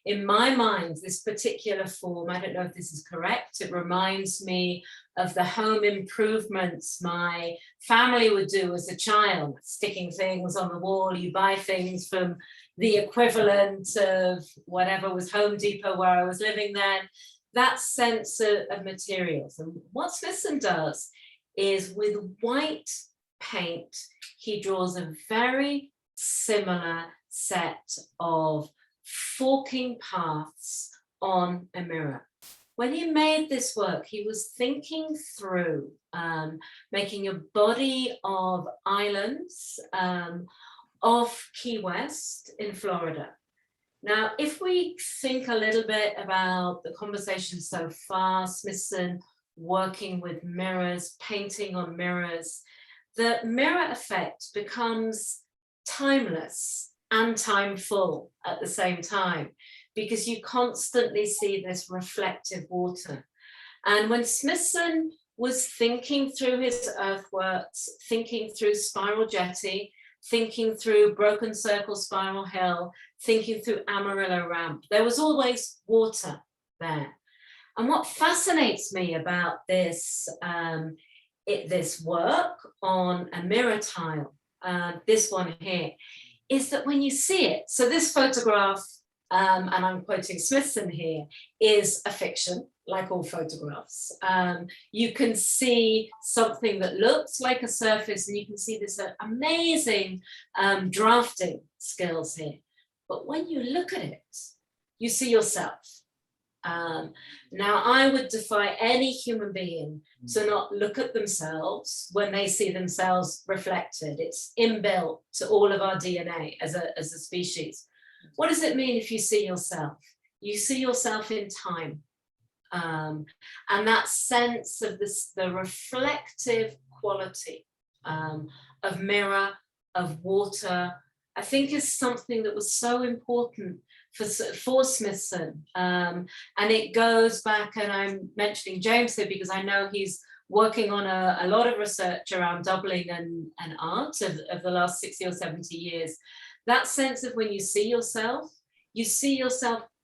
in my mind, this particular form, I don't know if this is correct, it reminds me of the home improvements my family would do as a child, sticking things on the wall. You buy things from the equivalent of whatever was Home Depot where I was living then, that sense of materials. And what Smithson does is with white paint, he draws a very similar set of forking paths on a mirror. When he made this work, he was thinking through making a body of islands off Key West in Florida. Now, if we think a little bit about the conversation so far, Smithson working with mirrors, painting on mirrors, the mirror effect becomes timeless and timeful at the same time, because you constantly see this reflective water. And when Smithson was thinking through his earthworks, thinking through Spiral Jetty, thinking through Broken Circle Spiral Hill, thinking through Amarillo Ramp, there was always water there. And what fascinates me about this, this work on a mirror tile, this one here, is that when you see it, so this photograph, and I'm quoting Smithson here, is a fiction, like all photographs. You can see something that looks like a surface, and you can see this amazing drafting skills here. But when you look at it, you see yourself. Now, I would defy any human being to not look at themselves when they see themselves reflected. It's inbuilt to all of our DNA as a species. What does it mean if you see yourself? You see yourself in time. And that sense of this, the reflective quality of mirror, of water, I think is something that was so important for Smithson. And it goes back, and I'm mentioning James here because I know he's working on a lot of research around doubling and art of the last 60 or 70 years. That sense of when you see yourself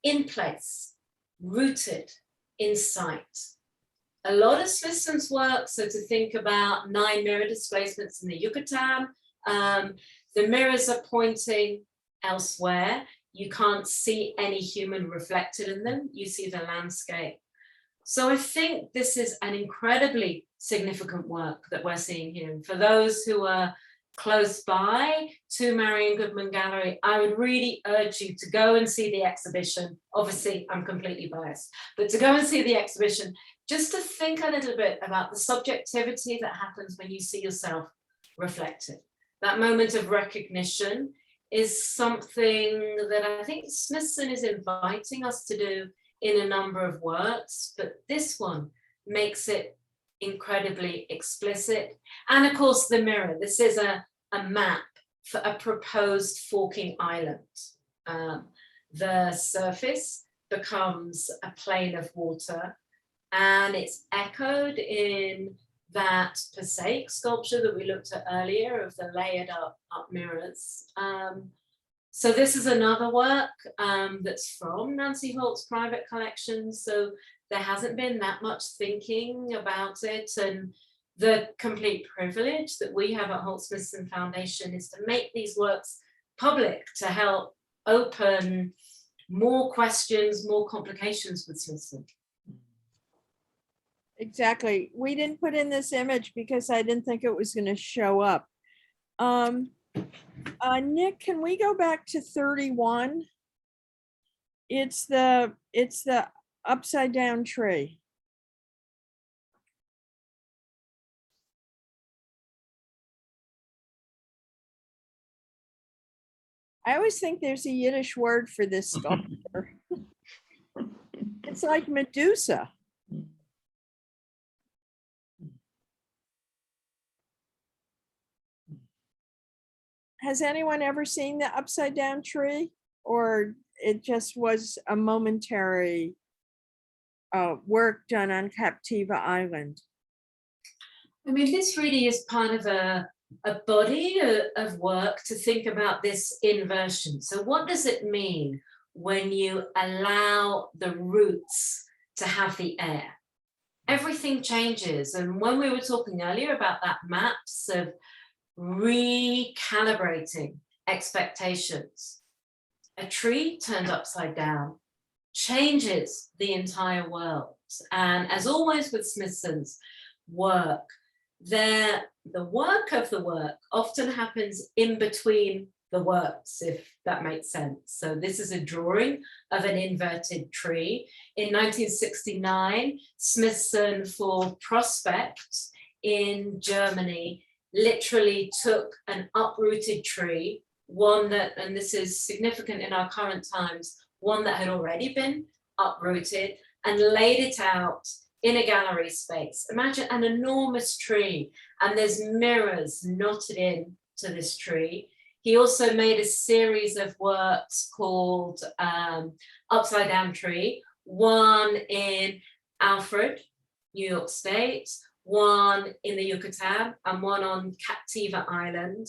in place, rooted in sight. A lot of Smithson's work, so to think about 9 mirror displacements in the Yucatan, the mirrors are pointing elsewhere. You can't see any human reflected in them. You see the landscape. So I think this is an incredibly significant work that we're seeing here. And for those who are close by to Marion Goodman Gallery, I would really urge you to go and see the exhibition. Obviously, I'm completely biased, but to go and see the exhibition, just to think a little bit about the subjectivity that happens when you see yourself reflected. That moment of recognition is something that I think Smithson is inviting us to do in a number of works, but this one makes it incredibly explicit. And of course, the mirror. This is a map for a proposed forking island. The surface becomes a plane of water, and it's echoed in that Passaic sculpture that we looked at earlier of the layered up mirrors. So this is another work that's from Nancy Holt's private collection. So there hasn't been that much thinking about it. And the complete privilege that we have at Holt Smithson Foundation is to make these works public to help open more questions, more complications with Smithson. Exactly. We didn't put in this image because I didn't think it was going to show up. Nick, can we go back to 31? It's the upside down tree. I always think there's a Yiddish word for this sculpture. It's like Medusa. has anyone ever seen the upside down tree? Or it just was a momentary work done on Captiva Island? I mean, this really is part of a body of work to think about this inversion. So what does it mean when you allow the roots to have the air? Everything changes. And when we were talking earlier about that maps of recalibrating expectations, a tree turned upside down changes the entire world. And as always with Smithson's work, the work of the work often happens in between the works, if that makes sense. So this is a drawing of an inverted tree. In 1969, Smithson for Prospect in Germany literally took an uprooted tree, one that, and this is significant in our current times, one that had already been uprooted, and laid it out in a gallery space. Imagine an enormous tree, and there's mirrors knotted in to this tree. He also made a series of works called Upside Down Tree, one in Alfred, New York State, one in the Yucatan, and one on Captiva Island.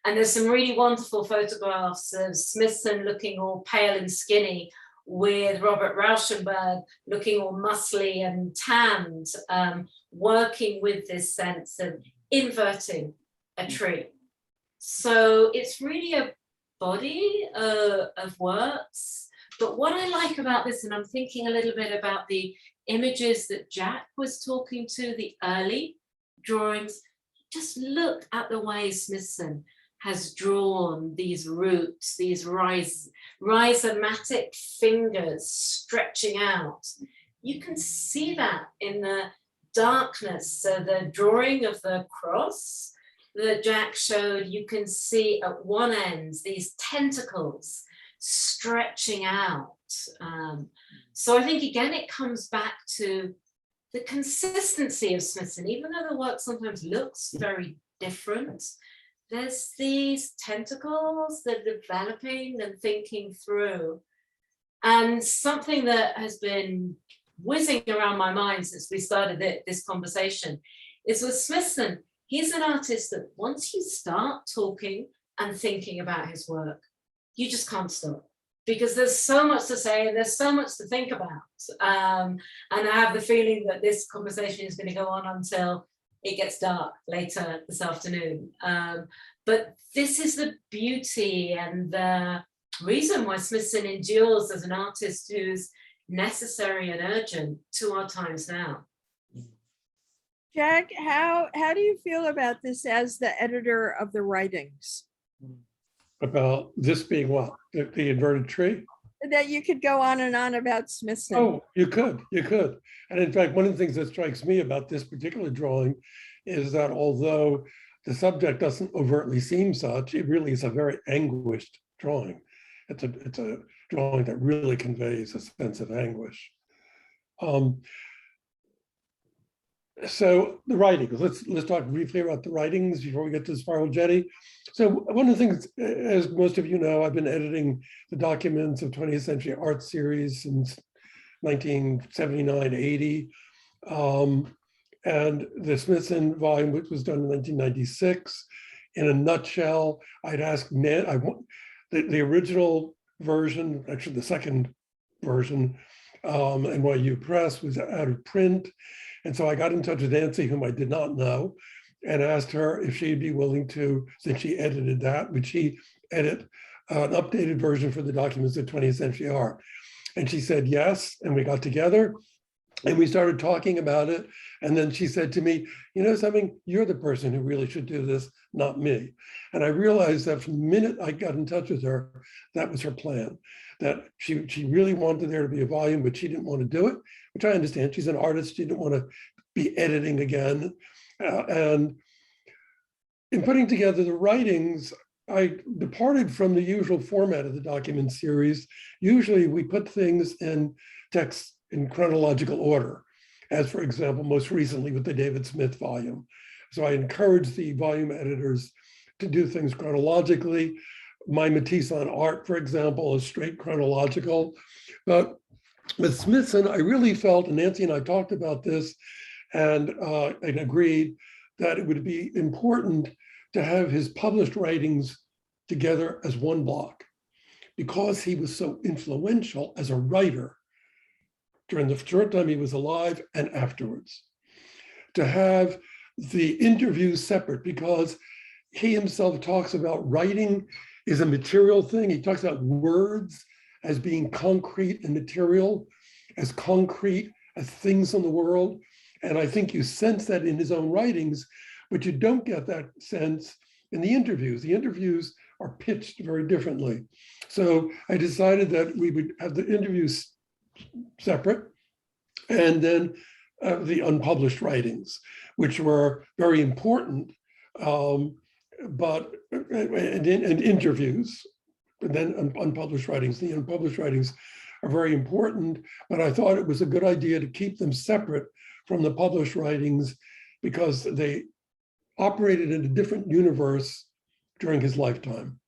And there's some really wonderful photographs of Smithson looking all pale and skinny, with Robert Rauschenberg looking all muscly and tanned, working with this sense of inverting a tree. So it's really a body of works. But what I like about this, and I'm thinking a little bit about the images that Jack was talking to, the early drawings, just look at the way Smithson has drawn these roots, these rhizomatic fingers stretching out. You can see that in the darkness. So the drawing of the cross that Jack showed, you can see at one end these tentacles stretching out. So I think again it comes back to the consistency of Smithson. Even though the work sometimes looks very different, there's these tentacles that are developing and thinking through. And something that has been whizzing around my mind since we started this conversation is with Smithson. He's an artist that once you start talking and thinking about his work, you just can't stop, because there's so much to say and there's so much to think about. And I have the feeling that this conversation is going to go on until it gets dark later this afternoon. But this is the beauty and the reason why Smithson endures as an artist who's necessary and urgent to our times now. Jack, how do you feel about this as the editor of the writings? About this being what? The inverted tree? That you could go on and on about Smithson. Oh, you could. And in fact, one of the things that strikes me about this particular drawing is that although the subject doesn't overtly seem such, it really is a very anguished drawing. It's a drawing that really conveys a sense of anguish. So the writings, let's talk briefly about the writings before we get to Spiral Jetty. So one of the things, as most of you know, I've been editing the documents of 20th Century Art Series since 1979-80. And the Smithson volume, which was done in 1996. In a nutshell, I'd ask Ned, the original version, actually the second version, NYU Press, was out of print. And so I got in touch with Nancy, whom I did not know, and asked her if she'd be willing to, since she edited that, would she edit an updated version for the documents of 20th Century Art? And she said yes, and we got together and we started talking about it. And then she said to me, you know something, you're the person who really should do this, not me. And I realized that from the minute I got in touch with her, that was her plan, that she really wanted there to be a volume, but she didn't want to do it, which I understand. She's an artist. She didn't want to be editing again. And in putting together the writings, I departed from the usual format of the document series. Usually we put things in text in chronological order, as for example, most recently with the David Smith volume. So I encourage the volume editors to do things chronologically. My Matisse on art, for example, is straight chronological. But with Smithson, I really felt, and Nancy and I talked about this and agreed that it would be important to have his published writings together as one block, because he was so influential as a writer during the short time he was alive and afterwards. To have the interviews separate, because he himself talks about writing is a material thing. He talks about words as being concrete and material, as concrete as things in the world. And I think you sense that in his own writings, but you don't get that sense in the interviews. The interviews are pitched very differently. So I decided that we would have the interviews separate, and then the unpublished writings, which were very important, but and interviews, and then unpublished writings. The unpublished writings are very important, but I thought it was a good idea to keep them separate from the published writings because they operated in a different universe during his lifetime.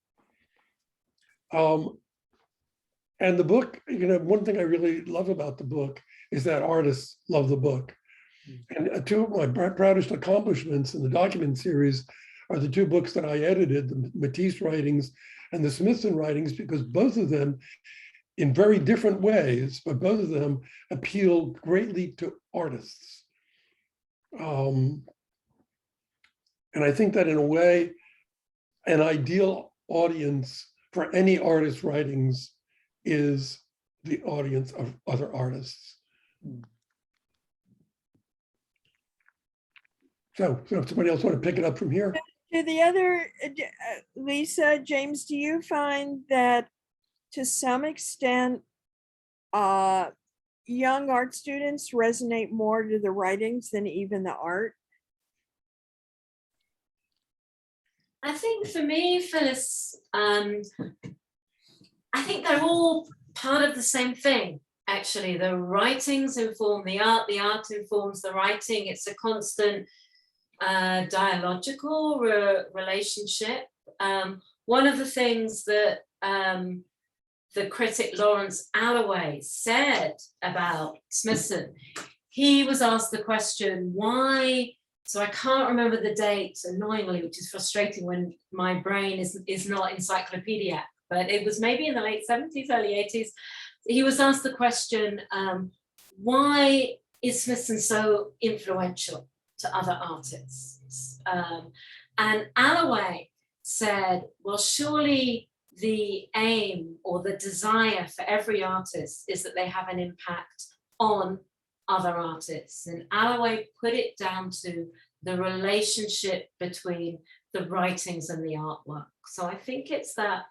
And the book, one thing I really love about the book is that artists love the book. And two of my proudest accomplishments in the document series are the two books that I edited, the Matisse writings and the Smithson writings, because both of them, in very different ways, but both of them appeal greatly to artists. And I think that in a way, an ideal audience for any artist's writings is the audience of other artists. So if somebody else want to pick it up from here? To the other, Lisa, James, do you find that to some extent, young art students resonate more to the writings than even the art? I think for me, Phyllis, I think they're all part of the same thing, actually. The writings inform the art informs the writing. It's a constant dialogical relationship. One of the things that the critic Lawrence Alloway said about Smithson, he was asked the question, why, so I can't remember the date, annoyingly, which is frustrating when my brain is not encyclopedic, but it was maybe in the late 70s, early 80s. He was asked the question, why is Smithson so influential to other artists? And Alloway said, well, surely the aim or the desire for every artist is that they have an impact on other artists. And Alloway put it down to the relationship between the writings and the artwork. So I think it's that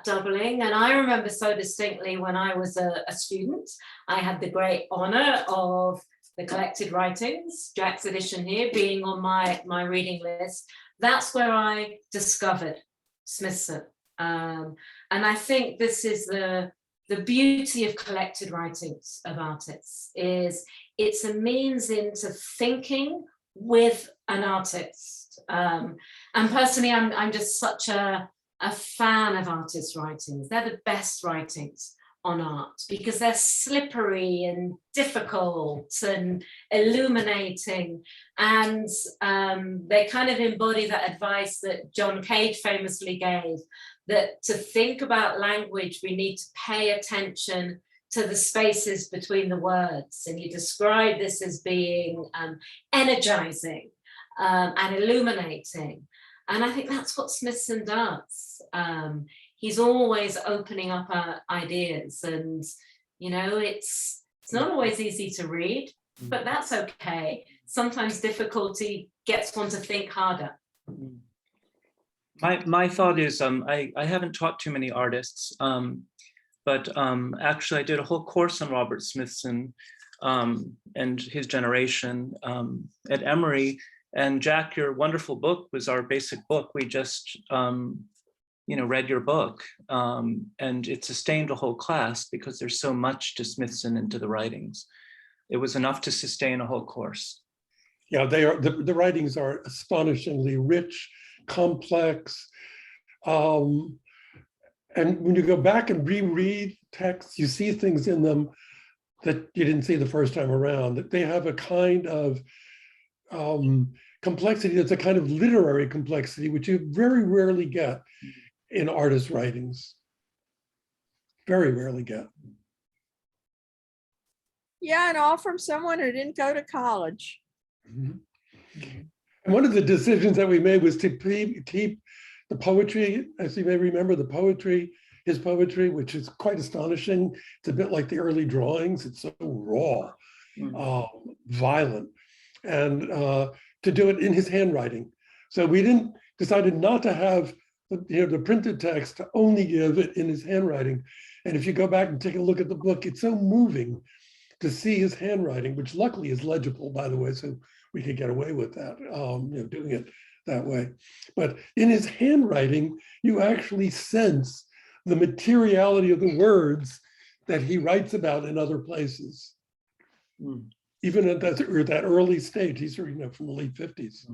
doubling. And I remember so distinctly when I was a student, I had the great honor of the collected writings, Jack's edition here, being on my reading list. That's where I discovered Smithson. And I think this is the beauty of collected writings of artists, is it's a means into thinking with an artist. And personally, I'm just such a fan of artists' writings. They're the best writings on art because they're slippery and difficult and illuminating, and they kind of embody that advice that John Cage famously gave, that to think about language we need to pay attention to the spaces between the words, and you describe this as being energizing and illuminating, and I think that's what Smithson does. He's always opening up ideas, and it's not always easy to read, but that's okay. Sometimes difficulty gets one to think harder. My thought is, I haven't taught too many artists, but actually I did a whole course on Robert Smithson and his generation at Emory. And Jack, your wonderful book was our basic book. We just read your book, and it sustained a whole class because there's so much to Smithson and to the writings. It was enough to sustain a whole course. Yeah, they are. The writings are astonishingly rich complex. And when you go back and reread texts, you see things in them that you didn't see the first time around, that they have a kind of complexity that's a kind of literary complexity, which you very rarely get in artist writings. Very rarely get. Yeah, and all from someone who didn't go to college. Mhm. And one of the decisions that we made was to keep the poetry, as you may remember, the poetry, his poetry, which is quite astonishing. It's a bit like the early drawings. It's so raw, violent, and to do it in his handwriting. So we decided not to have the printed text, to only give it in his handwriting. And if you go back and take a look at the book, it's so moving to see his handwriting, which luckily is legible, by the way, so we could get away with that, doing it that way. But in his handwriting, you actually sense the materiality of the words that he writes about in other places. Even at that early stage, he's from the late 50s.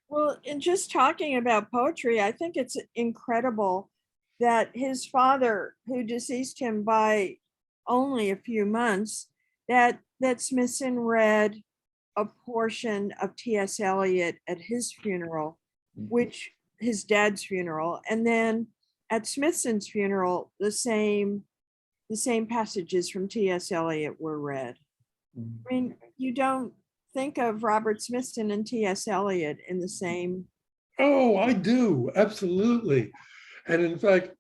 Well, in just talking about poetry, I think it's incredible that his father, who deceased him by only a few months, that Smithson read a portion of T.S. Eliot at his funeral, which his dad's funeral, and then at Smithson's funeral, the same passages from T.S. Eliot were read. I mean, you don't think of Robert Smithson and T.S. Eliot in the same. Oh, I do, absolutely. And in fact,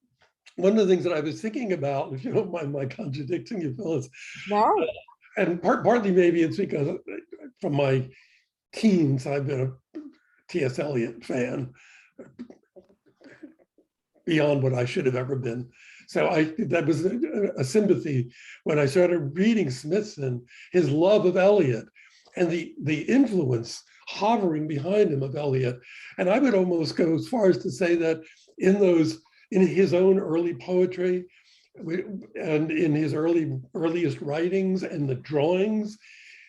one of the things that I was thinking about, if you don't mind my contradicting you, Phyllis, No. and partly maybe it's because from my teens, I've been a T.S. Eliot fan beyond what I should have ever been. So that was a sympathy when I started reading Smithson, his love of Eliot and the influence hovering behind him of Eliot. And I would almost go as far as to say that in his own early poetry and in his earliest writings and the drawings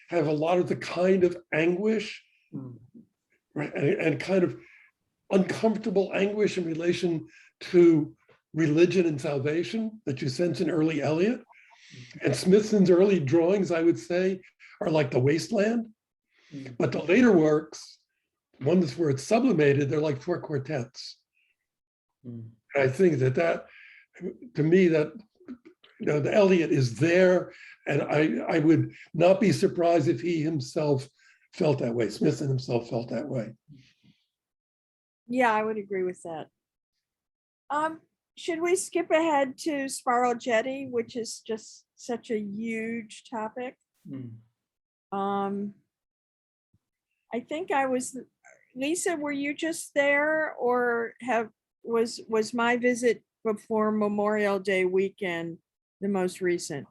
have a lot of the kind of anguish, right, and kind of uncomfortable anguish in relation to religion and salvation that you sense in early Eliot. And Smithson's early drawings, I would say, are like the wasteland. But the later works, ones where it's sublimated, they're like four quartets. And I think that to me, that the Eliot is there, and I would not be surprised if he himself felt that way. Smithson himself felt that way. Yeah, I would agree with that. Should we skip ahead to Spiral Jetty, which is just such a huge topic? I think Lisa, were you just there, or was my visit before Memorial Day weekend the most recent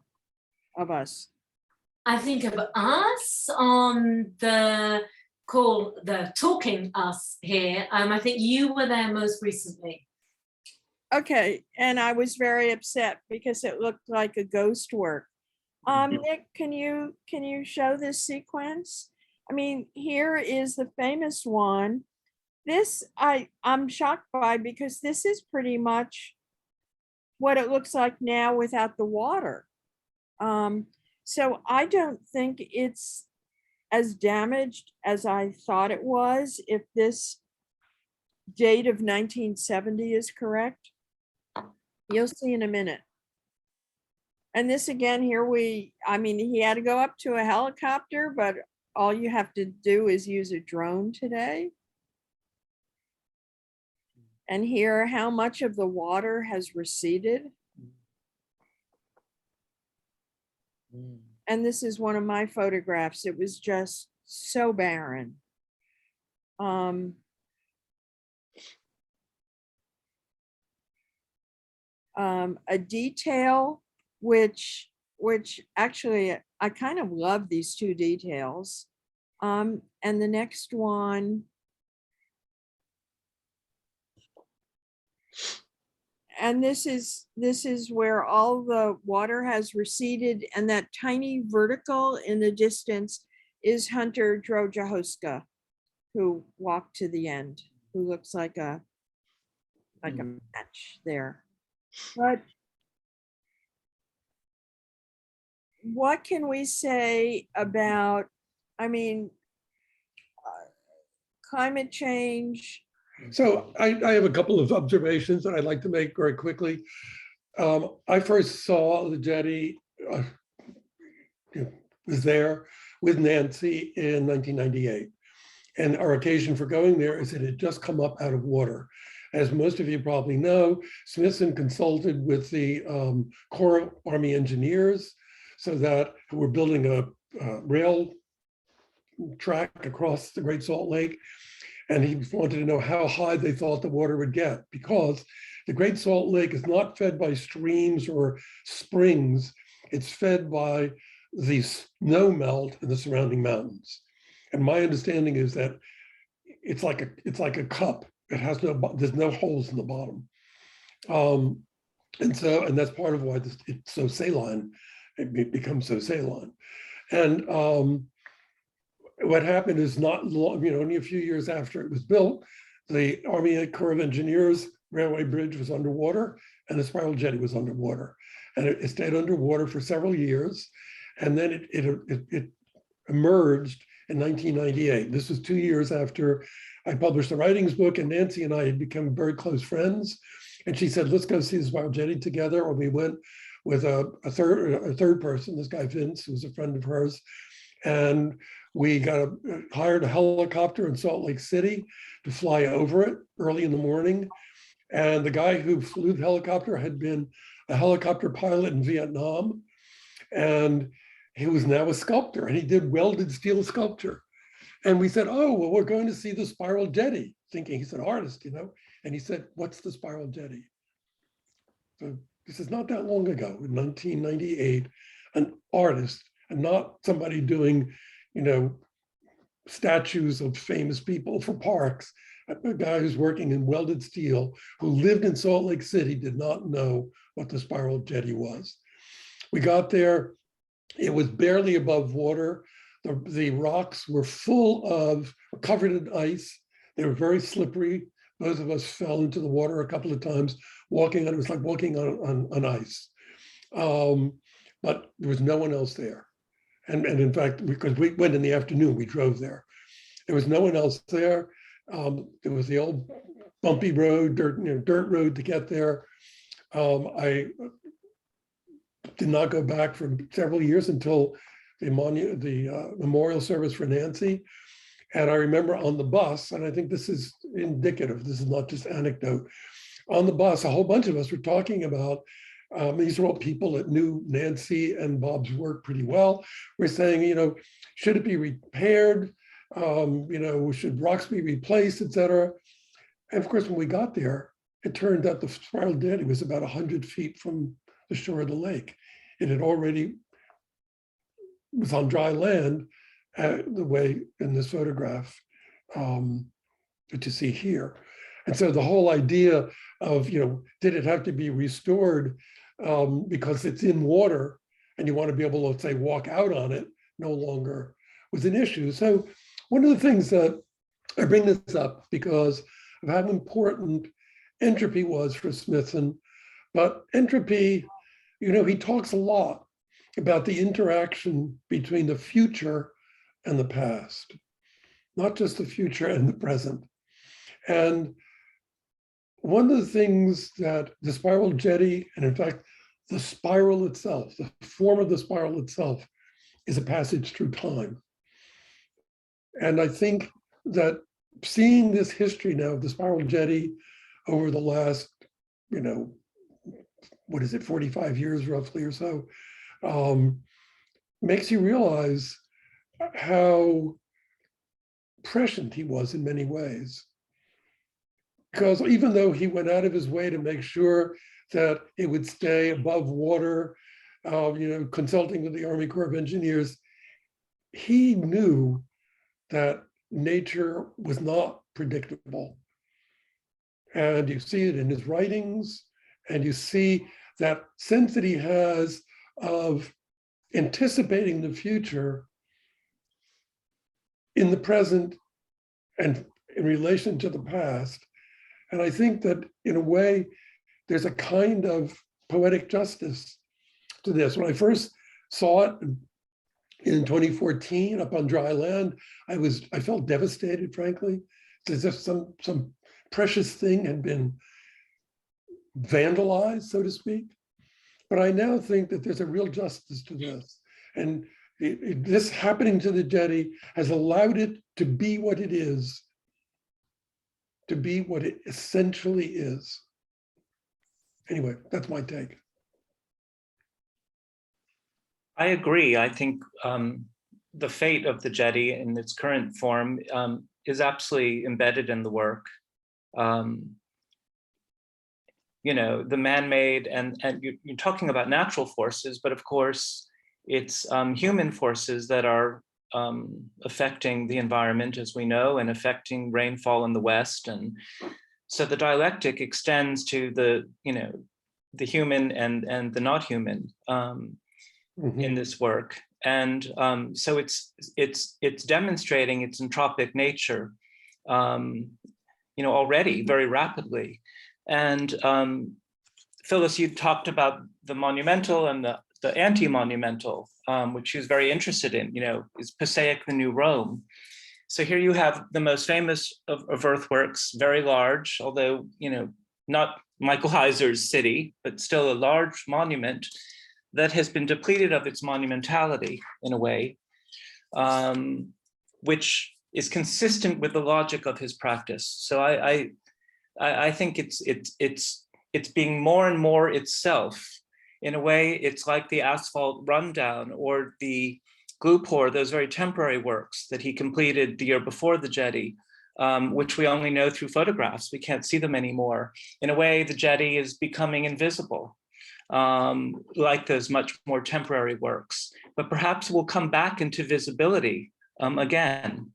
of us? I think of us on the call, the talking us here. I think you were there most recently. Okay, and I was very upset because it looked like a ghost work. Nick, can you show this sequence? I mean, here is the famous one. This I'm shocked by, because this is pretty much what it looks like now without the water. So I don't think it's as damaged as I thought it was, if this date of 1970 is correct. You'll see in a minute. And this again, he had to go up to a helicopter, but all you have to do is use a drone today. And here, how much of the water has receded. And this is one of my photographs. It was just so barren. A detail which actually I kind of love these two details. And the next one, and this is where all the water has receded, and that tiny vertical in the distance is Hunter Drojahoska, who walked to the end, who looks like a match there. But what can we say about, I mean, climate change? So I have a couple of observations that I'd like to make very quickly. I first saw the Jetty, was there with Nancy in 1998. And our occasion for going there is that it had just come up out of water. As most of you probably know, Smithson consulted with the Corps Army Engineers so that we're building a rail track across the Great Salt Lake. And he wanted to know how high they thought the water would get, because the Great Salt Lake is not fed by streams or springs. It's fed by the snow melt in the surrounding mountains. And my understanding is that it's like a cup. It has there's no holes in the bottom. And that's part of why it's so saline. It becomes so saline. And what happened is not long, only a few years after it was built, the Army Corps of Engineers railway bridge was underwater and the spiral jetty was underwater. And it stayed underwater for several years. And then it emerged in 1998. This was 2 years after I published the writings book, and Nancy and I had become very close friends. And she said, let's go see the spiral jetty together. Or we went with a third person, this guy Vince, who was a friend of hers. And we hired a helicopter in Salt Lake City to fly over it early in the morning. And the guy who flew the helicopter had been a helicopter pilot in Vietnam. And he was now a sculptor, and he did welded steel sculpture. And we said, oh, well, we're going to see the spiral jetty, thinking he's an artist, And he said, what's the spiral jetty? So this is not that long ago, in 1998, an artist, and not somebody doing, statues of famous people for parks. A guy who's working in welded steel, who lived in Salt Lake City, did not know what the spiral jetty was. We got there, it was barely above water. The rocks were covered in ice. They were very slippery. Both of us fell into the water a couple of times, walking on, it was like walking on ice. But there was no one else there. And in fact, because we went in the afternoon, we drove there. There was no one else there. There was the old bumpy road, dirt road to get there. I did not go back for several years until the memorial service for Nancy. And I remember on the bus, and I think this is indicative, this is not just anecdote. On the bus, a whole bunch of us were talking about, these are all people that knew Nancy and Bob's work pretty well. We're saying, should it be repaired? Should rocks be replaced, et cetera? And of course, when we got there, it turned out the spiral jetty was about 100 feet from the shore of the lake. It had already was on dry land, the way in this photograph that you see here. And so the whole idea of, did it have to be restored because it's in water and you want to be able to, say, walk out on it, no longer was an issue. So one of the things that I bring this up because of how important entropy was for Smithson, but entropy, he talks a lot about the interaction between the future and the past, not just the future and the present. And one of the things that the spiral jetty, and in fact, the spiral itself, the form of the spiral itself, is a passage through time. And I think that seeing this history now of the spiral jetty over the last, 45 years roughly or so, makes you realize how prescient he was in many ways. Because even though he went out of his way to make sure that it would stay above water, consulting with the Army Corps of Engineers, he knew that nature was not predictable. And you see it in his writings, and you see that sense that he has of anticipating the future in the present and in relation to the past. And I think that in a way, there's a kind of poetic justice to this. When I first saw it in 2014 up on dry land, I felt devastated, frankly. It's as if some precious thing had been vandalized, so to speak. But I now think that there's a real justice to this. And this happening to the Jetty has allowed it to be what it is, to be what it essentially is. Anyway, that's my take. I agree. I think the fate of the Jetty in its current form is absolutely embedded in the work. You know, the man-made, and you're talking about natural forces, but of course, it's human forces that are affecting the environment, as we know, and affecting rainfall in the West. And so the dialectic extends to the, you know, the human and the not human in this work. And so it's demonstrating its entropic nature, you know, already very rapidly. And Phyllis, you talked about the monumental and the anti-monumental, which she was very interested in. You know, is Passaic the new Rome? So here you have the most famous of earthworks, very large, although, you know, not Michael Heiser's city, but still a large monument that has been depleted of its monumentality in a way, which is consistent with the logic of his practice. So I think it's being more and more itself. In a way, it's like the asphalt rundown or the glue pour, those very temporary works that he completed the year before the Jetty, which we only know through photographs. We can't see them anymore. In a way, the Jetty is becoming invisible, like those much more temporary works, but perhaps we'll come back into visibility again.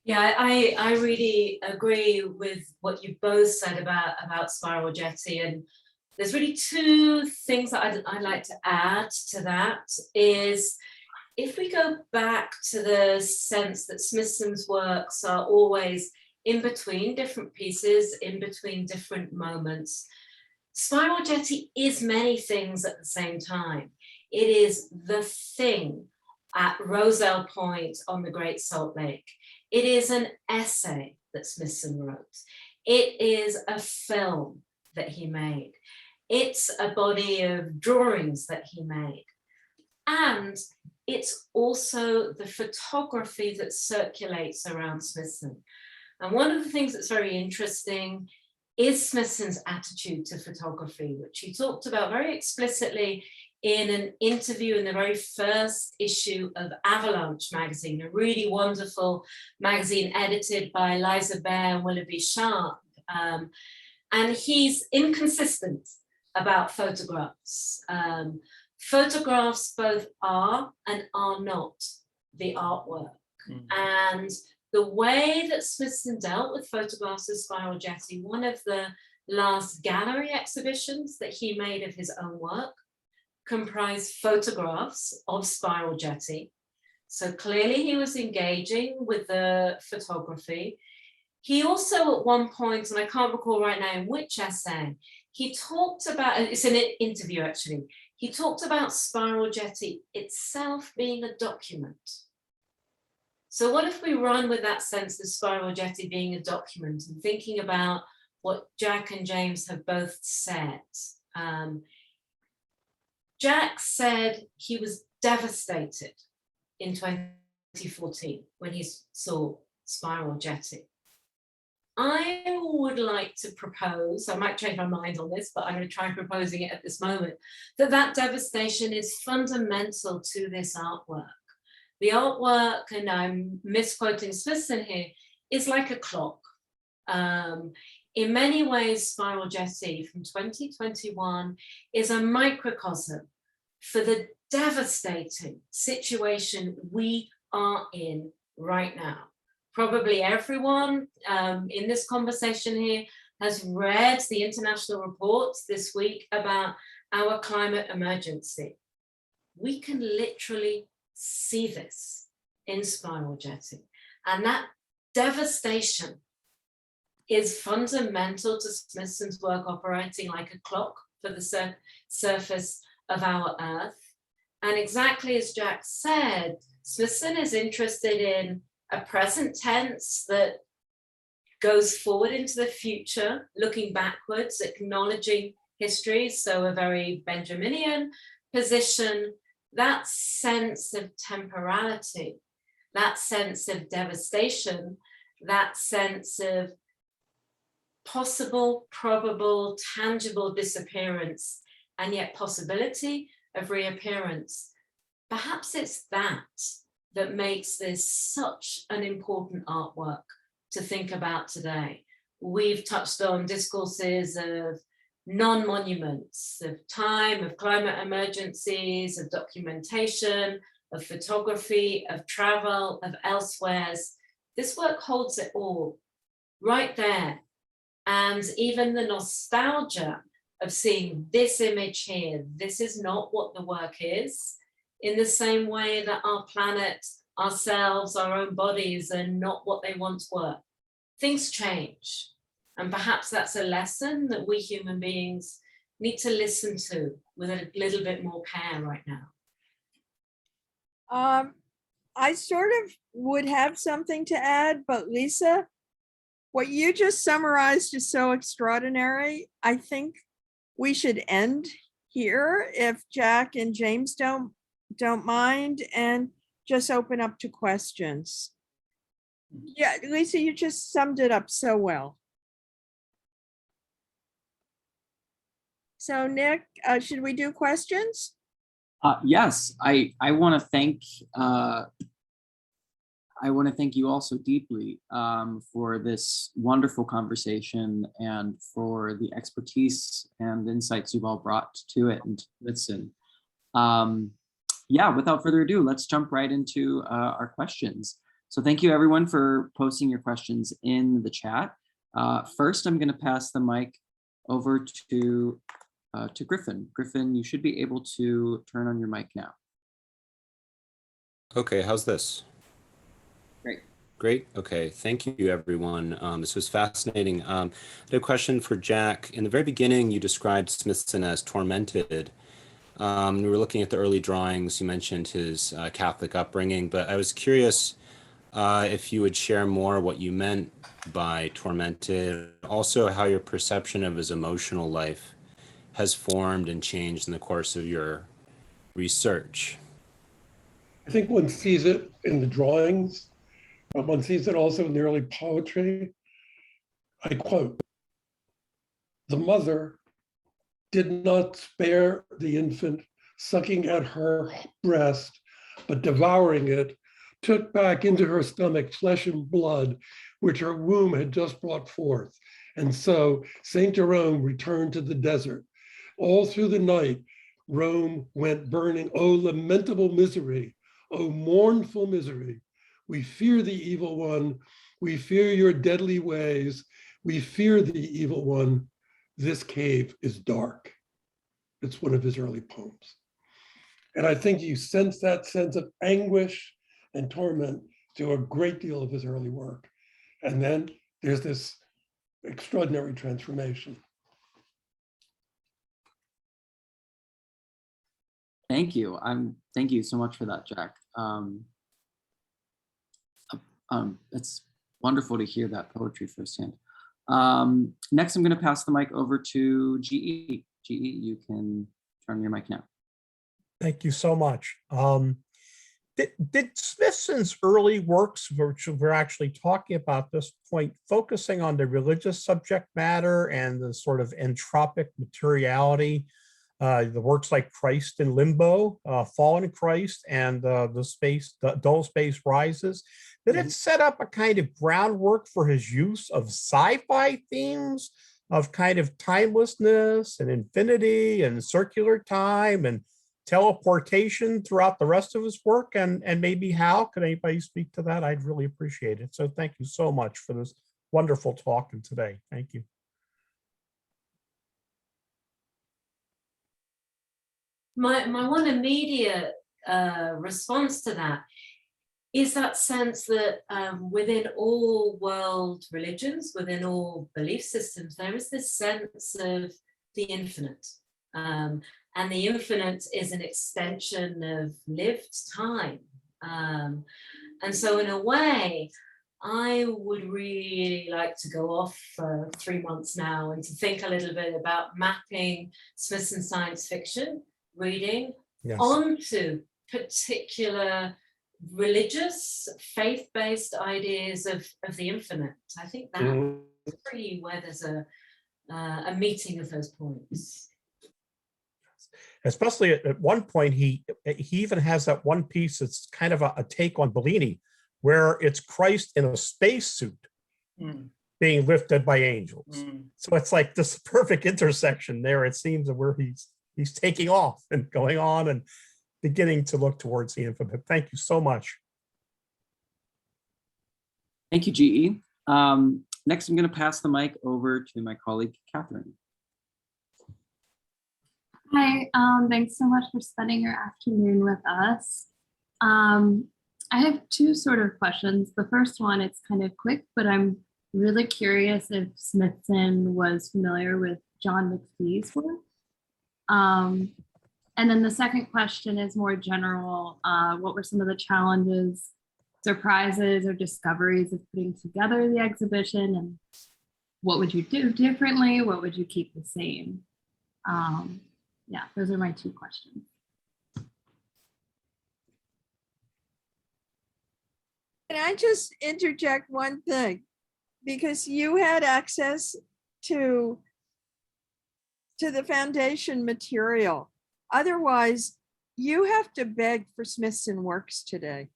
Yeah, I really agree with what you both said about Spiral Jetty, and there's really two things that I'd like to add to that. Is if we go back to the sense that Smithson's works are always in between different pieces, in between different moments, Spiral Jetty is many things at the same time. It is the thing at Roselle Point on the Great Salt Lake. It is an essay that Smithson wrote. It is a film that he made. It's a body of drawings that he made. And it's also the photography that circulates around Smithson. And one of the things that's very interesting is Smithson's attitude to photography, which he talked about very explicitly in an interview in the very first issue of Avalanche magazine, a really wonderful magazine edited by Eliza Bear and Willoughby Sharp. And he's inconsistent about photographs. Photographs both are and are not the artwork. And the way that Smithson dealt with photographs of Spiral Jetty, one of the last gallery exhibitions that he made of his own work, comprised photographs of Spiral Jetty. So clearly he was engaging with the photography. He also at one point, and I can't recall right now in which essay, he talked about, it's an interview actually, he talked about Spiral Jetty itself being a document. So what if we run with that sense of Spiral Jetty being a document and thinking about what Jack and James have both said. Jack said he was devastated in 2014 when he saw Spiral Jetty. I would like to propose, I might change my mind on this, but I'm going to try proposing it at this moment, that devastation is fundamental to this artwork. The artwork, and I'm misquoting Smithson here, is like a clock. In many ways, Spiral Jetty from 2021 is a microcosm for the devastating situation we are in right now. Probably everyone in this conversation here has read the international reports this week about our climate emergency. We can literally see this in Spiral Jetty. And that devastation is fundamental to Smithson's work operating like a clock for the surface of our Earth. And exactly as Jack said, Smithson is interested in a present tense that goes forward into the future, looking backwards, acknowledging history. So a very Benjaminian position, that sense of temporality, that sense of devastation, that sense of possible, probable, tangible disappearance, and yet possibility of reappearance. Perhaps it's that makes this such an important artwork to think about today. We've touched on discourses of non-monuments, of time, of climate emergencies, of documentation, of photography, of travel, of elsewheres. This work holds it all right there. And even the nostalgia of seeing this image here, this is not what the work is, in the same way that our planet, ourselves, our own bodies are not what they once were. Things change. And perhaps that's a lesson that we human beings need to listen to with a little bit more care right now. I sort of would have something to add, but Lisa, what you just summarized is so extraordinary. I think we should end here if Jack and James don't mind, and just open up to questions. Yeah, Lisa, you just summed it up so well. So Nick, should we do questions? Yes, I want to thank you all so deeply for this wonderful conversation and for the expertise and insights you've all brought to it and to listen. Yeah, without further ado, let's jump right into our questions. So thank you everyone for posting your questions in the chat. First, I'm going to pass the mic over to Griffin. Griffin, you should be able to turn on your mic now. Okay, how's this? Great. Great. Okay, thank you, everyone. This was fascinating. I had a question for Jack. In the very beginning, you described Smithson as tormented. We were looking at the early drawings. You mentioned his Catholic upbringing, but I was curious if you would share more what you meant by tormented, also how your perception of his emotional life has formed and changed in the course of your research. I think one sees it in the drawings, but one sees it also in the early poetry. I quote, "The mother did not spare the infant, sucking at her breast, but devouring it, took back into her stomach flesh and blood, which her womb had just brought forth. And so Saint Jerome returned to the desert. All through the night, Rome went burning. Oh, lamentable misery. Oh, mournful misery. We fear the evil one. We fear your deadly ways. We fear the evil one. This cave is dark." It's one of his early poems. And I think you sense that sense of anguish and torment through a great deal of his early work. And then there's this extraordinary transformation. Thank you. Thank you so much for that, Jack. It's wonderful to hear that poetry firsthand. Next, I'm going to pass the mic over to GE. GE, you can turn your mic now. Thank you so much. Did Smithson's early works, which we're actually talking about this point, focusing on the religious subject matter and the sort of entropic materiality, the works like Christ in Limbo, Fallen Christ, and the Dull Space Rises, did it set up a kind of groundwork for his use of sci-fi themes of kind of timelessness and infinity and circular time and teleportation throughout the rest of his work, and maybe how? Could anybody speak to that? I'd really appreciate it. So thank you so much for this wonderful talk and today. Thank you. My one immediate response to that is that sense that within all world religions, within all belief systems, there is this sense of the infinite. And the infinite is an extension of lived time. And so in a way, I would really like to go off for 3 months now and to think a little bit about mapping Smithson science fiction reading onto particular religious, faith-based ideas of the infinite. I think that's really where there's a meeting of those points. Especially at one point, he even has that one piece that's kind of a take on Bellini, where it's Christ in a spacesuit being lifted by angels. So it's like this perfect intersection there, it seems, of where he's taking off and going on and beginning to look towards the infinite. Thank you so much. Thank you, GE. Next, I'm going to pass the mic over to my colleague, Catherine. Hi, thanks so much for spending your afternoon with us. I have two sort of questions. The first one, it's kind of quick, but I'm really curious if Smithson was familiar with John McPhee's work. And then the second question is more general. What were some of the challenges, surprises, or discoveries of putting together the exhibition? And what would you do differently? What would you keep the same? Yeah, those are my two questions. Can I just interject one thing? Because you had access to the foundation material. Otherwise, you have to beg for Smithson works today.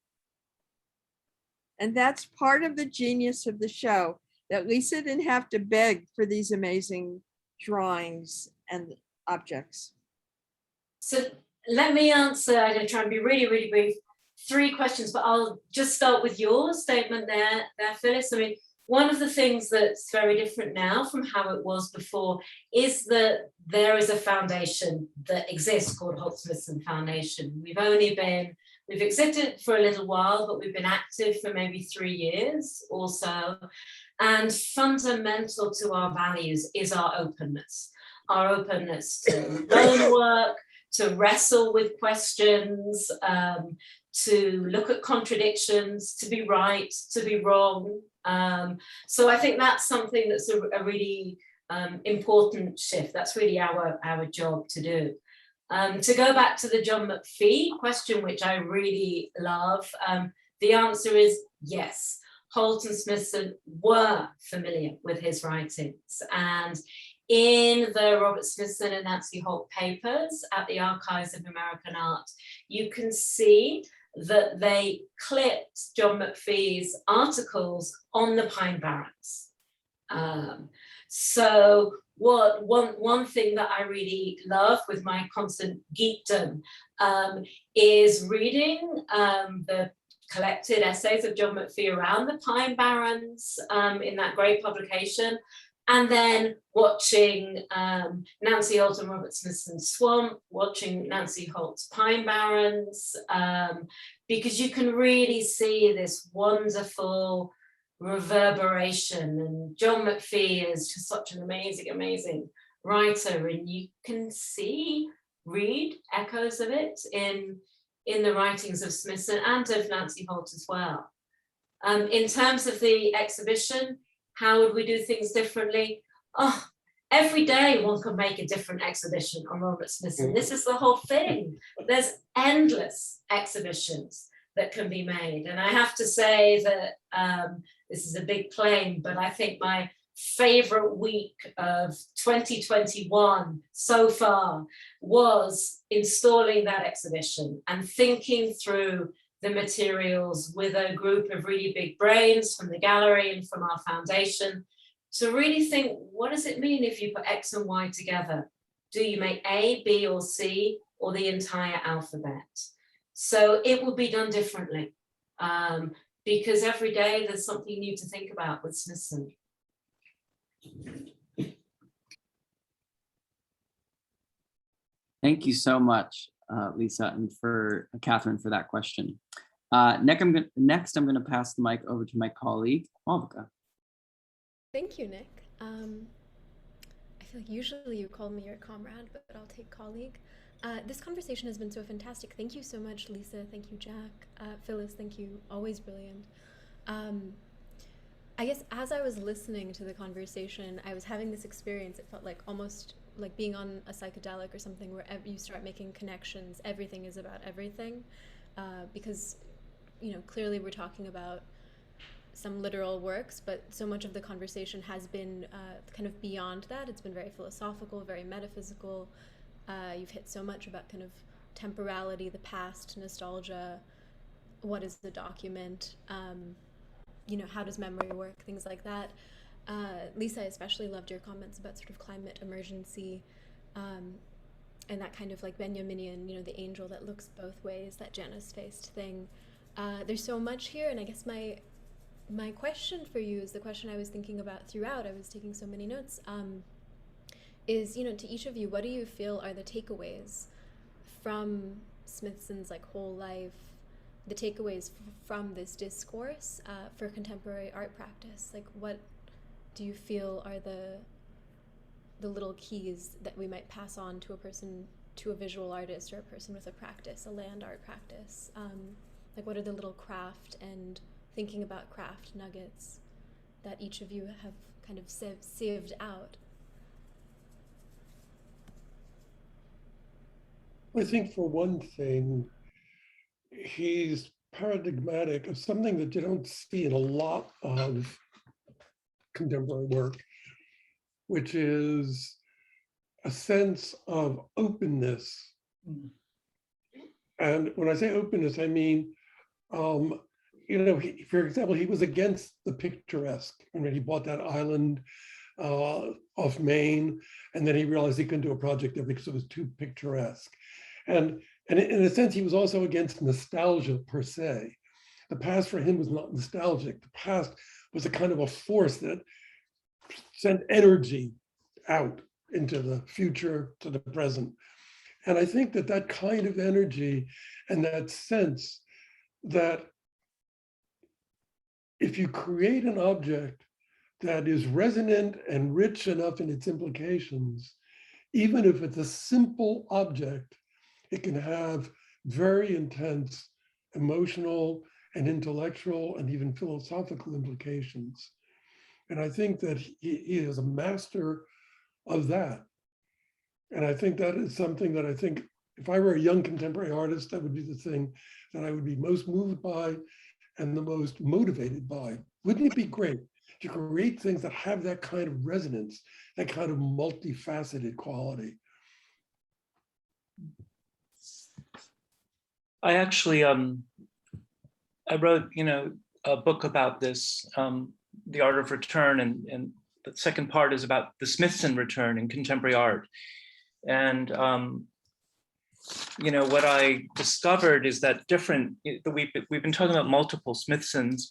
And that's part of the genius of the show, that Lisa didn't have to beg for these amazing drawings and objects. So let me answer, I'm going to try and be really, really brief. 3 questions, but I'll just start with your statement there, Phyllis. I mean, one of the things that's very different now from how it was before is that there is a foundation that exists called Holt Smithson Foundation. We've existed for a little while, but we've been active for maybe 3 years or so. And fundamental to our values is our openness to learn work, to wrestle with questions, to look at contradictions, to be right, to be wrong. So I think that's something that's a really important shift. That's really our job to do. To go back to the John McPhee question, which I really love, the answer is yes. Holt and Smithson were familiar with his writings, and in the Robert Smithson and Nancy Holt papers at the Archives of American Art, you can see that they clipped John McPhee's articles on the Pine Barrens. So one thing that I really love with my constant geekdom is reading the collected essays of John McPhee around the Pine Barrens in that great publication, and then watching Nancy Holt and Robert Smithson's Swamp, watching Nancy Holt's Pine Barrens, because you can really see this wonderful reverberation. And John McPhee is just such an amazing, amazing writer, and you can read echoes of it in the writings of Smithson and of Nancy Holt as well. In terms of the exhibition, how would we do things differently? Oh, every day one can make a different exhibition on Robert Smithson. This is the whole thing. There's endless exhibitions that can be made. And I have to say that this is a big claim, but I think my favorite week of 2021 so far was installing that exhibition and thinking through the materials with a group of really big brains from the gallery and from our foundation to really think, what does it mean if you put X and Y together? Do you make A, B, or C, or the entire alphabet? So it will be done differently because every day there's something new to think about with Smithson. Thank you so much, Lisa, and for Catherine for that question. Next, I'm going to pass the mic over to my colleague, Malvika. Thank you, Nick. I feel like usually you call me your comrade, but I'll take colleague. This conversation has been so fantastic. Thank you so much, Lisa. Thank you, Jack. Phyllis, thank you. Always brilliant. I guess as I was listening to the conversation, I was having this experience. It felt like almost like being on a psychedelic or something where you start making connections. Everything is about everything. Because, you know, clearly we're talking about some literal works, but so much of the conversation has been kind of beyond that. It's been very philosophical, very metaphysical. You've hit so much about kind of temporality, the past, nostalgia, what is the document, you know, how does memory work, things like that. Lisa, I especially loved your comments about sort of climate emergency and that kind of like Benjaminian, you know, the angel that looks both ways, that Janus-faced thing. There's so much here, and I guess my question for you is the question I was thinking about throughout. I was taking so many notes. Is, you know, to each of you, what do you feel are the takeaways from Smithson's like whole life, the takeaways from this discourse for contemporary art practice? Like, what do you feel are the little keys that we might pass on to a person, to a visual artist or a person with a practice, a land art practice? Like, what are the little craft and thinking about craft nuggets that each of you have kind of sieved out? I think for one thing, he's paradigmatic of something that you don't see in a lot of contemporary work, which is a sense of openness. And when I say openness, I mean, you know, for example, he was against the picturesque. When he bought that island off Maine, and then he realized he couldn't do a project there because it was too picturesque. And in a sense, he was also against nostalgia per se. The past for him was not nostalgic. The past was a kind of a force that sent energy out into the future, to the present. And I think that that kind of energy and that sense that if you create an object that is resonant and rich enough in its implications, even if it's a simple object, it can have very intense emotional and intellectual and even philosophical implications. And I think that he is a master of that. And I think that is something that I think if I were a young contemporary artist, that would be the thing that I would be most moved by and the most motivated by. Wouldn't it be great to create things that have that kind of resonance, that kind of multifaceted quality? I actually, I wrote, you know, a book about this, The Art of Return, and the second part is about the Smithson return in contemporary art. And, you know, what I discovered is that we've been talking about multiple Smithsons,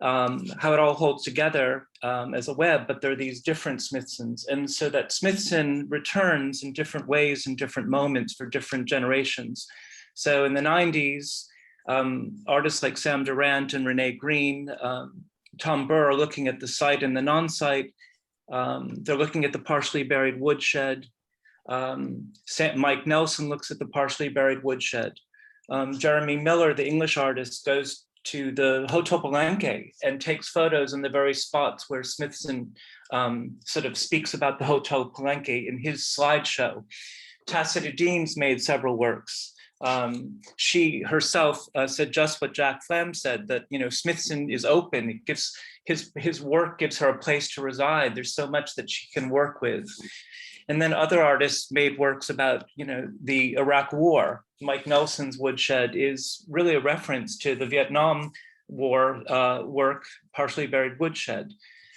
how it all holds together as a web, but there are these different Smithsons. And so that Smithson returns in different ways in different moments for different generations. So in the 90s, artists like Sam Durant and Renee Green, Tom Burr are looking at the site and the non-site. They're looking at the partially buried woodshed. Mike Nelson looks at the partially buried woodshed. Jeremy Miller, the English artist, goes to the Hotel Palenque and takes photos in the very spots where Smithson sort of speaks about the Hotel Palenque in his slideshow. Tacita Deans made several works. She herself said just what Jack Flam said, that, you know, Smithson is open. It gives his work gives her a place to reside. There's so much that she can work with. And then other artists made works about, you know, the Iraq War. Mike Nelson's Woodshed is really a reference to the Vietnam War work, Partially Buried Woodshed.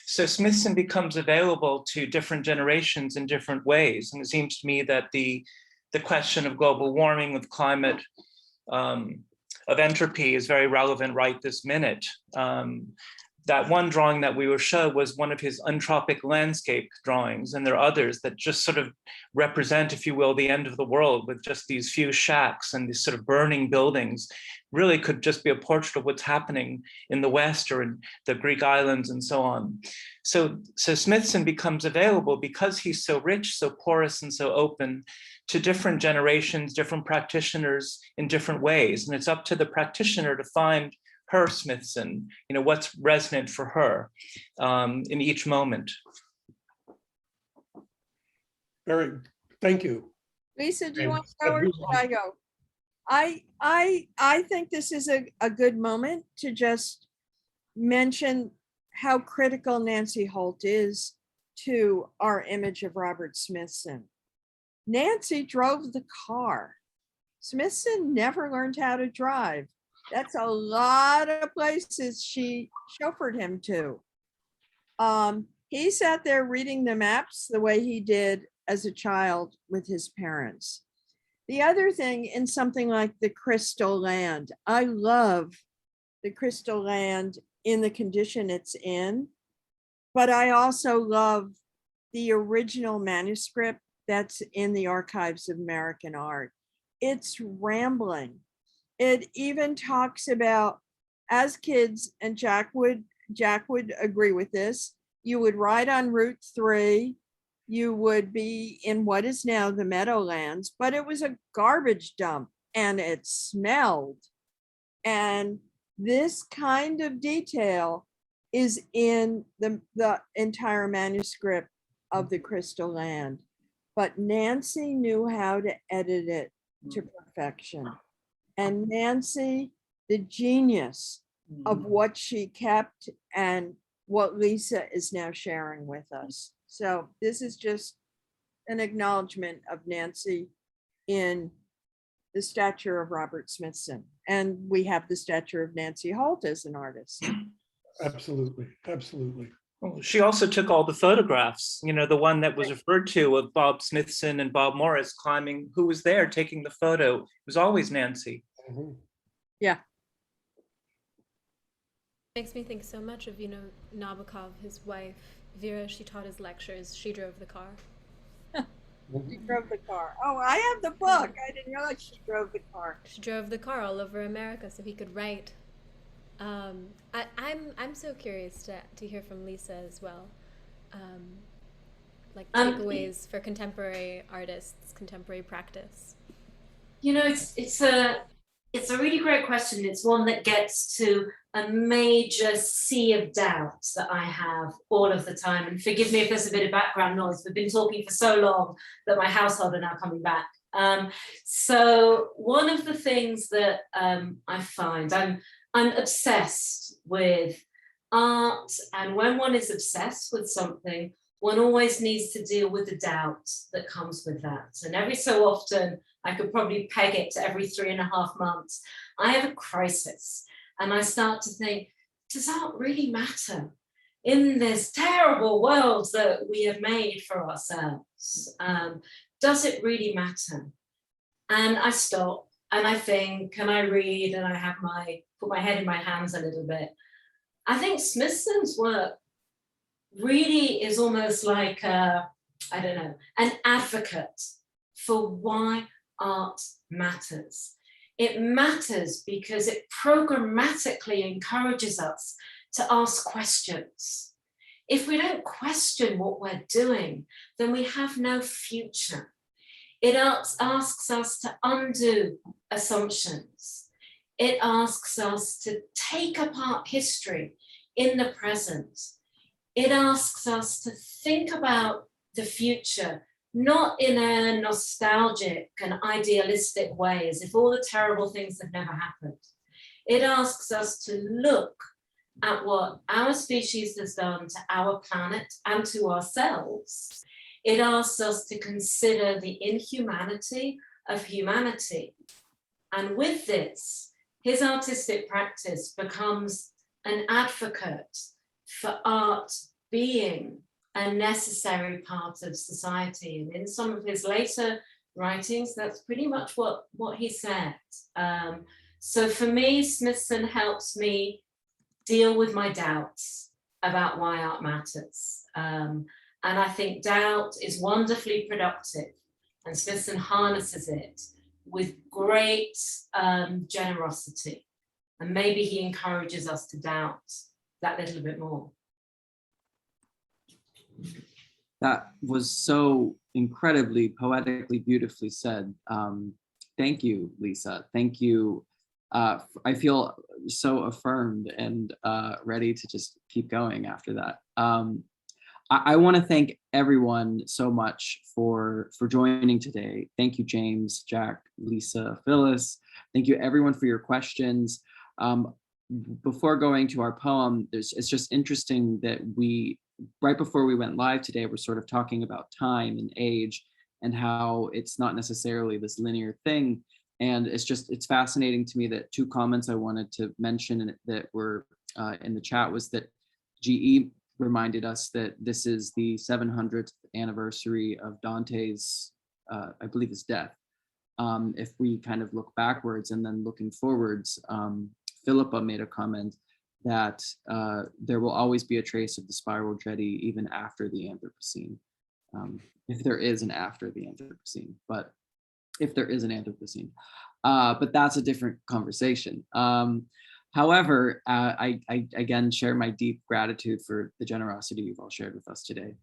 So Smithson becomes available to different generations in different ways. And it seems to me that the question of global warming, with climate, of entropy is very relevant right this minute. that one drawing that we will show was one of his untropic landscape drawings. And there are others that just sort of represent, if you will, the end of the world with just these few shacks and these sort of burning buildings. Really could just be a portrait of what's happening in the West or in the Greek islands and so on. So Smithson becomes available because he's so rich, so porous, and so open to different generations, different practitioners in different ways. And it's up to the practitioner to find her Smithson, what's resonant for her in each moment. Thank you. Lisa, do you want to go or should I go? I think this is a good moment to just mention how critical Nancy Holt is to our image of Robert Smithson. Nancy drove the car. Smithson never learned how to drive. That's a lot of places she chauffeured him to. He sat there reading the maps the way he did as a child with his parents. The other thing in something like the Crystal Land, I love the Crystal Land in the condition it's in, but I also love the original manuscript that's in the Archives of American Art. It's rambling. It even talks about, as kids, and Jack would agree with this, you would ride on Route 3, you would be in what is now the Meadowlands, but it was a garbage dump and it smelled. And this kind of detail is in the entire manuscript of the Crystal Land. But Nancy knew how to edit it to perfection. And Nancy, the genius of what she kept and what Lisa is now sharing with us. So this is just an acknowledgement of Nancy in the stature of Robert Smithson. And we have the stature of Nancy Holt as an artist. Absolutely, absolutely. Well, she also took all the photographs, the one that was referred to of Bob Smithson and Bob Morris climbing, who was there taking the photo. It was always Nancy. Mhm. Yeah. Makes me think so much of, Nabokov, his wife, Vera. She taught his lectures. She drove the car. She drove the car. Oh, I have the book. I didn't realize she drove the car. She drove the car all over America so he could write. I'm so curious to hear from Lisa as well. Like takeaways for contemporary artists, contemporary practice. It's a really great question. It's one that gets to a major sea of doubts that I have all of the time. And forgive me if there's a bit of background noise. We've been talking for so long that my household are now coming back. So one of the things that I find, I'm obsessed with art. And when one is obsessed with something, one always needs to deal with the doubt that comes with that. And every so often, I could probably peg it to every 3.5 months, I have a crisis. And I start to think, does art really matter in this terrible world that we have made for ourselves? Does it really matter? And I stop and I think, and I read, and I have put my head in my hands a little bit. I think Smithson's work really is almost like, an advocate for why art matters. It matters because it programmatically encourages us to ask questions. If we don't question what we're doing, then we have no future. It asks us to undo assumptions. It asks us to take apart history in the present. It asks us to think about the future, not in a nostalgic and idealistic way, as if all the terrible things have never happened. It asks us to look at what our species has done to our planet and to ourselves. It asks us to consider the inhumanity of humanity. And with this, his artistic practice becomes an advocate for art being a necessary part of society. And in some of his later writings, that's pretty much what he said. So for me, Smithson helps me deal with my doubts about why art matters. And I think doubt is wonderfully productive, and Smithson harnesses it with great generosity. And maybe he encourages us to doubt that little bit more. That was so incredibly poetically beautifully said. Thank you, Lisa. Thank you. I feel so affirmed and ready to just keep going after that. I want to thank everyone so much for joining today. Thank you, James, Jack, Lisa, Phyllis. Thank you, everyone, for your questions. Before going to our poem, it's just interesting that right before we went live today, we're sort of talking about time and age and how it's not necessarily this linear thing. And it's fascinating to me that two comments I wanted to mention that were in the chat was that GE reminded us that this is the 700th anniversary of Dante's, I believe, his death. If we kind of look backwards and then looking forwards, Philippa made a comment that there will always be a trace of the spiral jetty even after the Anthropocene, if there is an after the Anthropocene, but if there is an Anthropocene, but that's a different conversation. However, I again share my deep gratitude for the generosity you've all shared with us today.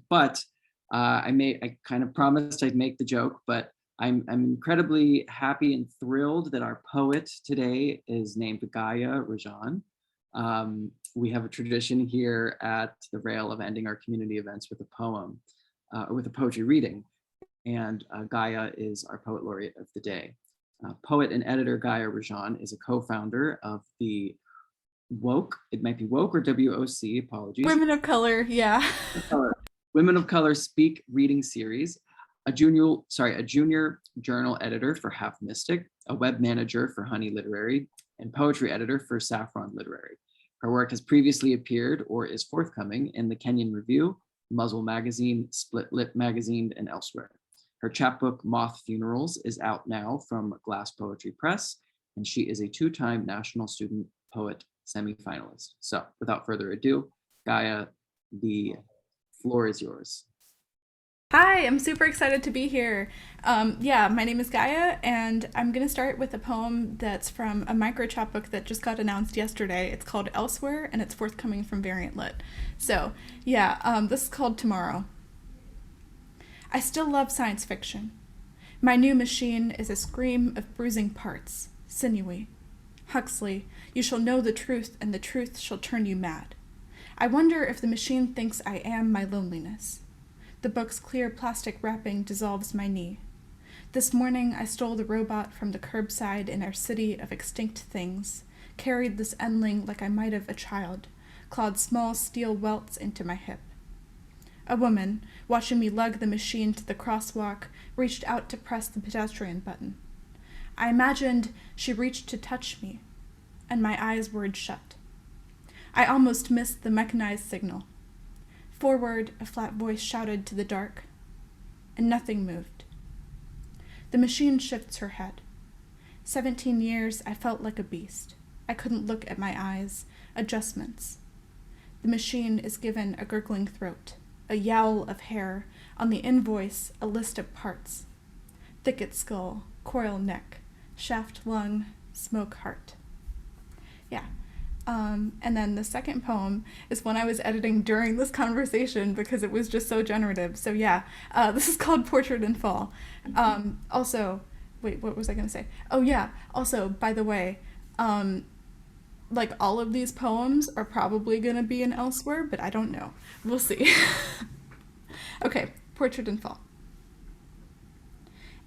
But I kind of promised I'd make the joke, but I'm incredibly happy and thrilled that our poet today is named Gaia Rajan. We have a tradition here at the Rail of ending our community events with a poem, with a poetry reading. And Gaia is our poet laureate of the day. Poet and editor Gaia Rajan is a co-founder of the Woke, it might be Woke or WOC, apologies. Women of Color, yeah. Women of Color Speak reading series, a junior journal editor for Half Mystic, a web manager for Honey Literary, and poetry editor for Saffron Literary. Her work has previously appeared or is forthcoming in the Kenyan Review, Muzzle Magazine, Split Lip Magazine, and elsewhere. Her chapbook, Moth Funerals, is out now from Glass Poetry Press, and she is a two-time National Student Poet semifinalist. So without further ado, Gaia, the floor is yours. Hi, I'm super excited to be here. Yeah, my name is Gaia, and I'm going to start with a poem that's from a micro chapbook that just got announced yesterday. It's called Elsewhere, and it's forthcoming from Variant Lit. So yeah, this is called Tomorrow. I still love science fiction. My new machine is a scream of bruising parts, sinewy. Huxley, you shall know the truth, and the truth shall turn you mad. I wonder if the machine thinks I am my loneliness. The book's clear plastic wrapping dissolves my knee. This morning I stole the robot from the curbside in our city of extinct things, carried this endling like I might have a child, clawed small steel welts into my hip. A woman, watching me lug the machine to the crosswalk, reached out to press the pedestrian button. I imagined she reached to touch me, and my eyes were shut. I almost missed the mechanized signal. Forward, a flat voice shouted to the dark, and nothing moved. The machine shifts her head. 17 years, I felt like a beast. I couldn't look at my eyes. Adjustments. The machine is given a gurgling throat, a yowl of hair, on the invoice, a list of parts. Thicket skull, coil neck, shaft lung, smoke heart. Yeah. And then the second poem is one I was editing during this conversation because it was just so generative. So yeah, this is called Portrait in Fall. Also, wait, what was I going to say? Oh yeah, also, by the way, like all of these poems are probably going to be in Elsewhere, but I don't know. We'll see. Okay, Portrait in Fall.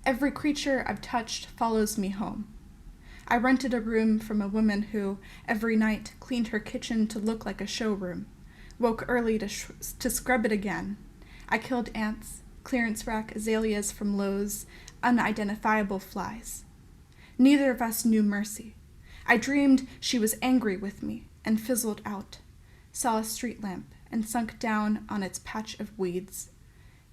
Every creature I've touched follows me home. I rented a room from a woman who, every night, cleaned her kitchen to look like a showroom, woke early to scrub it again. I killed ants, clearance rack azaleas from Lowe's, unidentifiable flies. Neither of us knew mercy. I dreamed she was angry with me and fizzled out, saw a street lamp and sunk down on its patch of weeds.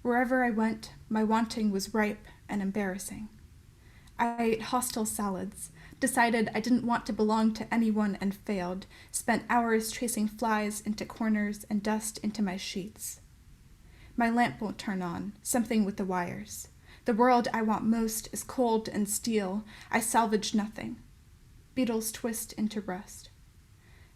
Wherever I went, my wanting was ripe and embarrassing. I ate hostile salads, Decided I didn't want to belong to anyone and failed. Spent hours chasing flies into corners and dust into my sheets. My lamp won't turn on, something with the wires. The world I want most is cold and steel. I salvage nothing. Beetles twist into rust.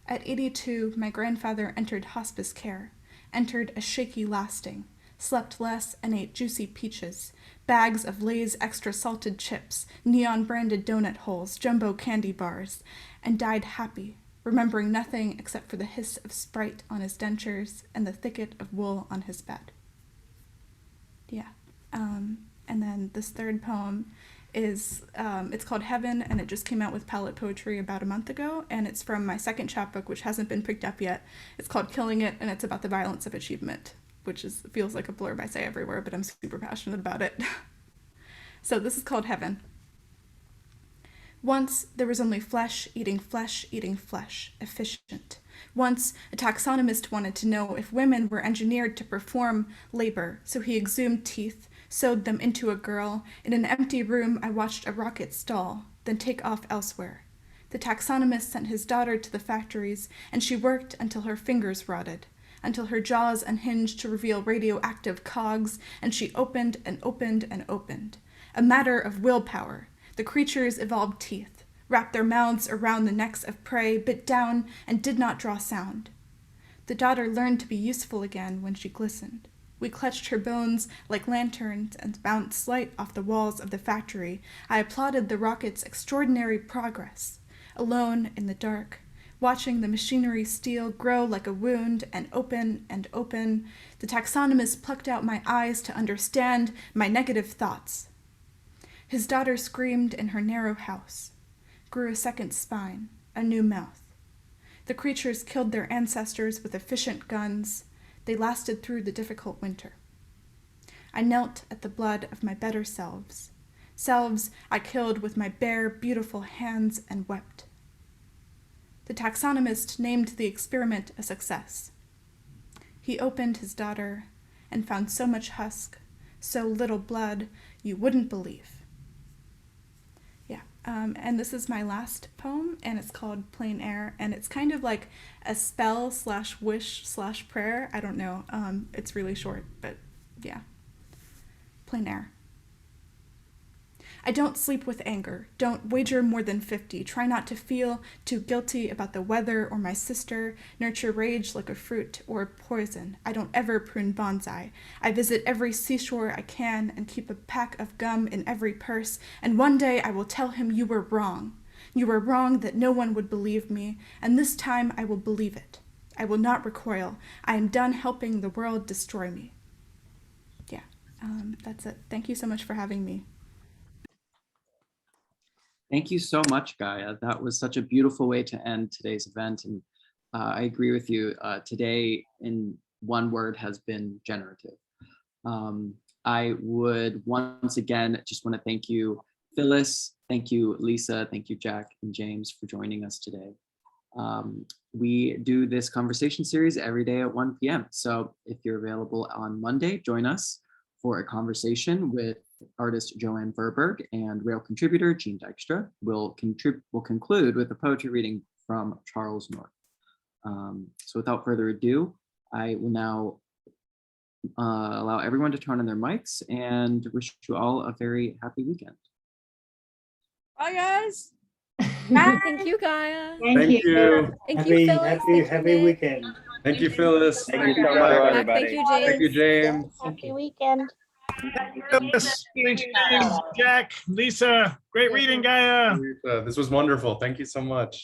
At 82, my grandfather entered hospice care, entered a shaky lasting, slept less and ate juicy peaches, bags of Lay's extra salted chips, neon-branded donut holes, jumbo candy bars, and died happy, remembering nothing except for the hiss of Sprite on his dentures and the thicket of wool on his bed. Yeah. And then this third poem is, it's called Heaven, and it just came out with Palette Poetry about a month ago, and it's from my second chapbook, which hasn't been picked up yet. It's called Killing It, and it's about the violence of achievement, which feels like a blurb I say everywhere, but I'm super passionate about it. So this is called Heaven. Once there was only flesh eating flesh, efficient. Once a taxonomist wanted to know if women were engineered to perform labor, so he exhumed teeth, sewed them into a girl. In an empty room, I watched a rocket stall, then take off elsewhere. The taxonomist sent his daughter to the factories, and she worked until her fingers rotted, until her jaws unhinged to reveal radioactive cogs, and she opened and opened and opened. A matter of willpower. The creatures evolved teeth, wrapped their mouths around the necks of prey, bit down, and did not draw sound. The daughter learned to be useful again when she glistened. We clutched her bones like lanterns and bounced light off the walls of the factory. I applauded the rocket's extraordinary progress, alone in the dark, watching the machinery steel grow like a wound and open and open. The taxonomist plucked out my eyes to understand my negative thoughts. His daughter screamed in her narrow house, grew a second spine, a new mouth. The creatures killed their ancestors with efficient guns. They lasted through the difficult winter. I knelt at the blood of my better selves, selves I killed with my bare, beautiful hands and wept. The taxonomist named the experiment a success. He opened his daughter and found so much husk, so little blood, you wouldn't believe. Yeah, and this is my last poem, and it's called Plain Air, and it's kind of like a spell / wish / prayer. I don't know. It's really short, but yeah. Plain Air. I don't sleep with anger, don't wager more than 50, try not to feel too guilty about the weather or my sister, nurture rage like a fruit or poison. I don't ever prune bonsai. I visit every seashore I can and keep a pack of gum in every purse, and one day I will tell him you were wrong. You were wrong that no one would believe me, and this time I will believe it. I will not recoil. I am done helping the world destroy me. Yeah, that's it. Thank you so much for having me. Thank you so much, Gaia. That was such a beautiful way to end today's event. And I agree with you. Today, in one word, has been generative. I would once again just want to thank you, Phyllis. Thank you, Lisa. Thank you, Jack and James, for joining us today. We do this conversation series every day at 1 p.m. So if you're available on Monday, join us for a conversation with artist Joanne Verberg and Rail contributor Jean Dykstra. We'll conclude with a poetry reading from Charles North. So without further ado, I will now allow everyone to turn on their mics and wish you all a very happy weekend. Bye, guys. Thank you, Gaia. Thank you. Thank you, Phyllis. Happy weekend. Thank you, Phyllis. Thank you so much, everybody. Thank you, James. Thank you, James. Happy weekend. Phyllis, James, Jack, Lisa, great reading, Gaia. This was wonderful. Thank you so much.